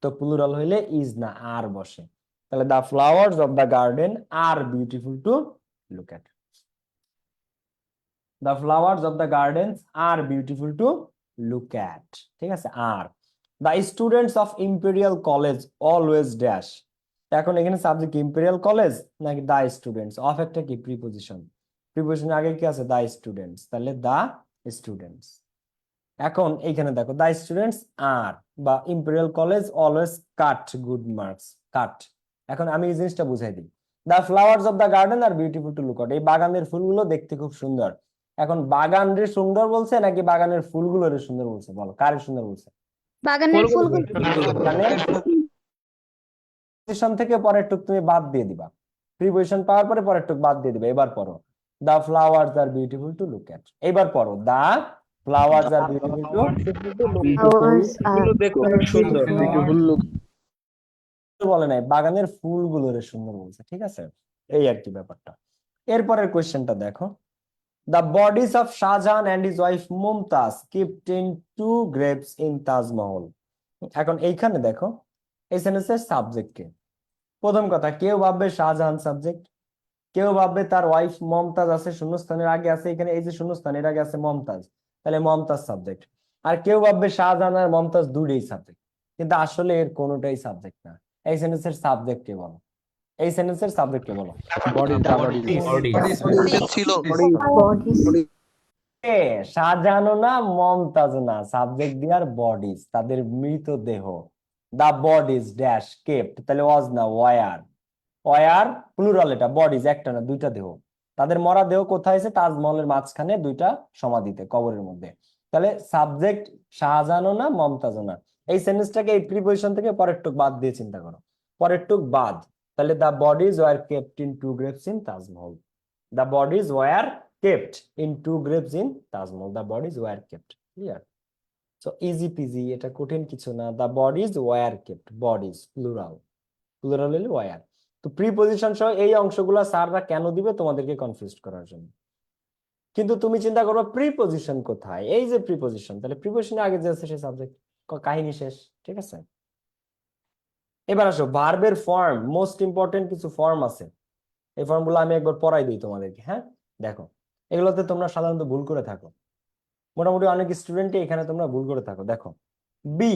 তো প্লুরাল হইলে ইজ না আর বসে, তাহলে the flowers of the garden are beautiful to look at. The flowers of the gardens are beautiful to look at, ঠিক আছে। আর the students of Imperial College always dash, এখন এখানে সাবজেক্ট ইম্পেরিয়াল কলেজ নাকি দা স্টুডেন্টস, অফ একটা কি প্রিপোজিশন, প্রিপোজিশন আগে কি আছে দা স্টুডেন্টস, তাহলে দা স্টুডেন্টস। এখন এইখানে দেখো দা স্টুডেন্টস আর বা Imperial College always got good marks, got. এখন আমি এই জিনিসটা বুঝাই দিই, the flowers of the garden are beautiful to look at, এই বাগানের ফুলগুলো দেখতে খুব সুন্দর। এখন বাগান রে সুন্দর বলছে নাকি বাগানের ফুলগুলো রে সুন্দর বলছে, বলো কারে সুন্দর বলছে? বাগানের ফুলগুলো মানে প্রিপোজিশন থেকে পরের টুক তুমি বাদ দিয়ে দিবা, প্রিপোজিশন পাওয়ার পরে পরের টুক বাদ দিয়ে দিবা। এবার পড়ো the flowers are beautiful to look at, এবার পড়ো the flowers are beautiful to বলে নাই, বাগানের ফুলগুলো রে সুন্দর বলছে, ঠিক আছে, এই আর কি ব্যাপারটা। এরপরের কোয়েশ্চেনটা দেখো, the bodies of Shahjahan and his wife Mumtaz kept in 2 graves in Taj Mahal। এখন এইখানে দেখো এই সেন্টেন্সের সাবজেক্ট কে, প্রথম কথা কেউ ভাববে শাহজাহান সাবজেক্ট, কেউ ভাববে তার ওয়াইফ মমতাজ আছে শূন্যস্থানের আগে আছে, এখানে এই যে শূন্যস্থানের আগে আছে মমতাজ, তাহলে মমতাজ সাবজেক্ট। আর কেউ ভাববে শাহজাহান আর মমতাজ দুটোই সাবজেক্ট, কিন্তু আসলে এর কোনোটাই সাবজেক্ট না। এই সেন্টেন্সের সাবজেক্ট কে বলো, এই সেন্টেন্সের সাবজেক্ট কে বলো? শাহজাহানও না মমতাজও না, সাবজেক্ট দিয়ার বডিজ, তাদের মৃতদেহ। দা বডিজ ড্যাশ কেপ্ট, তাহলে ওয়াজ না ওয়ার, ওয়ার প্লুরাল, এটা বডিজ একটা না দুইটা দেহ, তাদের মরা দেহ কোথায় আছে? তাজমহলের মাঝখানে দুইটা সমাধিতে, কবরের মধ্যে। তাহলে সাবজেক্ট শাহজাহানও না মমতাজও না। এই সেন্টেন্সটাকে এই প্রিপোজিশন থেকে পরের টুক বাদ দিয়ে চিন্তা করো, পরের টুক বাদ, তাহলে the bodies were kept in 2 graves in Taj Mahal, the bodies were kept in 2 graves in Taj Mahal, the bodies were kept, clear? So easy peasy, এটা কঠিন কিছু না, the bodies were kept, bodies plural, plural হলে were। তো প্রিপজিশন সহ এই অংশগুলো স্যাররা কেন দিবে তোমাদেরকে কনফিউজ করার জন্য, কিন্তু তুমি চিন্তা করবে প্রিপজিশন কোথায়, এই যে প্রিপজিশন, তাহলে প্রিপজিশনের আগে যে আছে সেই সাবজেক্ট, কাহিনী শেষ, ঠিক আছে। এবার আসো ভার্বের ফর্ম, মোস্ট ইম্পর্টেন্ট কিছু ফর্ম আছে, এই ফর্মগুলো আমি একবার পড়াই দিই তোমাদেরকে। হ্যাঁ দেখো, এগুলোতে তোমরা সাধারণত ভুল করে থাকো, মোটামুটি অনেক স্টুডেন্টই এখানে তোমরা ভুল করে থাকো। দেখো বি,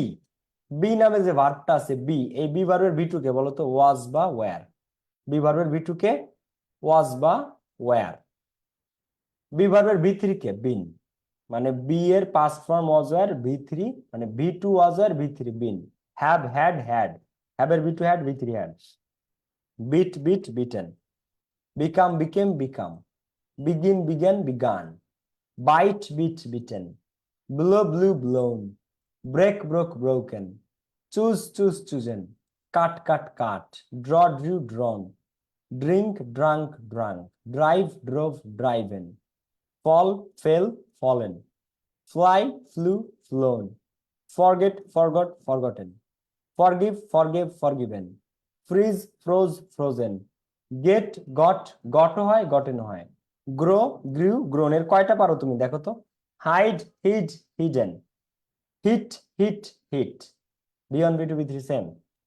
বি নামে যে ভার্বটা আছে বি, এই বি ভার্বের ভি টু কে বলো তো? ওয়াজ বা ওয়্যার। বি ভার্বের ভি টু কে? ওয়াজ বা ওয়্যার। বি ভার্বের ভি থ্রি কে? বিন, মানে বি এর past form was were, V three মানে V two was were, V three been. Have had had, have এর V two had, V three had. Beat beat beaten, become became become, begin began began, bite bit bitten, blow blew blown, break broke broken, choose choose chosen, cut cut cut, draw drew drawn, drink drunk drunk, drive drove driven, fall fell fallen, fly flew flown, forget forgot forgotten, forgive forgave forgiven, freeze froze frozen, get got got হয় gotten হয়, গ্রো গ্রিউ গ্রোন। এর কয়টা পারো তুমি দেখো তো? Hide hid hidden, hit hit hit, বি1 বি2 বি3 same,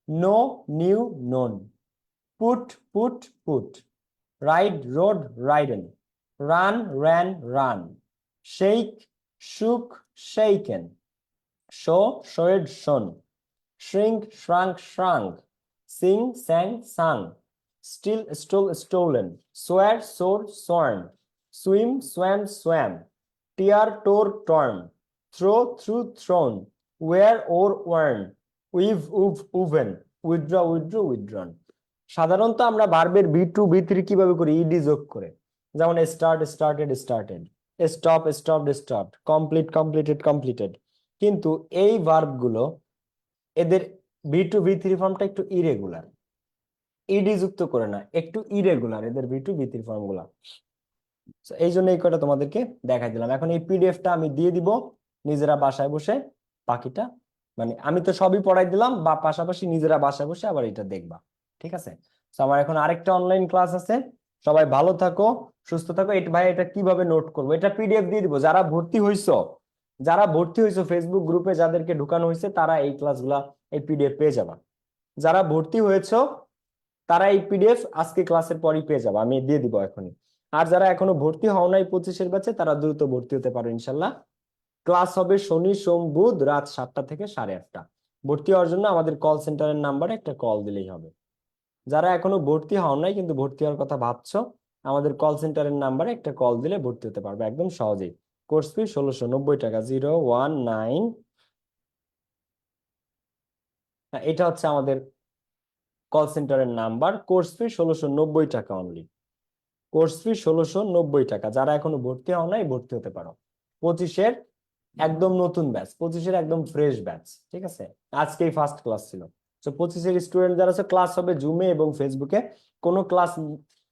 know knew known, put put put, ride rode ridden, run ran run, shake shook shaken, show showed shown, shrink shrank shrank, sing sang sung, still stole stolen, swear sword sworn, swim swam swam, tear tore torn, throw threw thrown, wear or worn, weave wove woven, withdraw withdraw withdrawn। সাধারণত আমরা ভার্বের বি টু বি থ্রি কিভাবে করি? ইডি যোগ করে, যেমন start started started, stop stopped stopped, complete completed completed, কিন্তু এই ভার্ব গুলো এদের V2 V3 ফর্মটা একটু ইরেগুলার, ইডি যুক্ত করে না, একটু ইরেগুলার এদের V2 V3 ফর্ম গুলা। So, এই জন্য এই কয়টা তোমাদেরকে দেখাই দিলাম। এখন এই পিডিএফটা আমি দিয়ে দিব, নিজেরা বাসায় বসে বাকিটা, মানে আমি তো সবই পড়াই দিলাম, বা পাশাপাশি নিজেরা বাসায় বসে আবার এটা দেখবা, ঠিক আছে? তো আমার এখন আরেকটা অনলাইন ক্লাস আছে, সবাই ভালো থাকো, সুস্থ থাকো। এটা ভাই এটা কিভাবে নোট করবো, এটা পিডিএফ দিয়ে দিব। যারা ভর্তি হইছো ফেসবুক গ্রুপে যাদেরকে ঢুকানো হয়েছে তারা এই ক্লাসগুলা এই পিডিএফ পেয়ে যাবা। যারা ভর্তি হয়েছো তারা এই পিডিএফ আজকে ক্লাসের পরই পেয়ে যাবে, আমি দিয়ে দিব এখনই। আর যারা এখনো ভর্তি হও নাই 25-এর ব্যাচে, তারা দ্রুত ভর্তি হতে পারো ইনশাল্লাহ। ক্লাস হবে শনি সোম বুধ রাত 7টা থেকে 8:30। ভর্তি হওয়ার জন্য আমাদের কল সেন্টারের নাম্বারে একটা কল দিলেই হবে। যারা এখনো ভর্তি হও নাই কিন্তু ভর্তি হওয়ার কথা ভাবছো, আমাদের কল সেন্টারের নাম্বারে একটা কল দিলে ভর্তি হতে পারবে একদম সহজেই। কোর্স ফি 1690 টাকা, 019। এটা হচ্ছে আমাদের কল সেন্টারের নাম্বার। কোর্স ফি 1690 টাকা অনলি, কোর্স ফি 1690 টাকা। যারা এখনো ভর্তি হও নাই ভর্তি হতে পারো। 25-এর একদম নতুন ব্যাচ, 25-এর একদম ফ্রেশ ব্যাচ, ঠিক আছে? আজকেই ফার্স্ট ক্লাস ছিল। তো 25-এর স্টুডেন্ট যারা আছে, ক্লাস হবে জুমে এবং ফেসবুকে। কোনো ক্লাস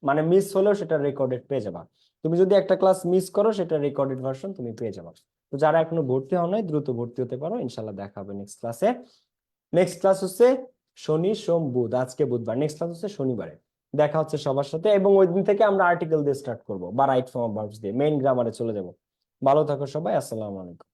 মানে মিস হলেও সেটা রেকর্ডেড পেয়ে যাবা। তুমি যদি একটা ক্লাস মিস করো সেটা রেকর্ডেড ভার্সন তুমি পেয়ে যাবা। তো যারা এখনো ভর্তি হও নাই দ্রুত ভর্তি হতে পারো, ইনশাল্লাহ দেখা হবে নেক্সট ক্লাসে। নেক্সট ক্লাস হচ্ছে শনি সোম বুধ, আজকে বুধবার, নেক্সট ক্লাস হচ্ছে শনিবারে। দেখা হচ্ছে সবার সাথে, এবং ওই দিন থেকে আমরা আর্টিকেল দিয়ে স্টার্ট করবো বা রাইট ফর্ম অফ ভার্বস দিয়ে মেইন গ্রামারে চলে যাব। ভালো থাকো সবাই, আসসালামু আলাইকুম।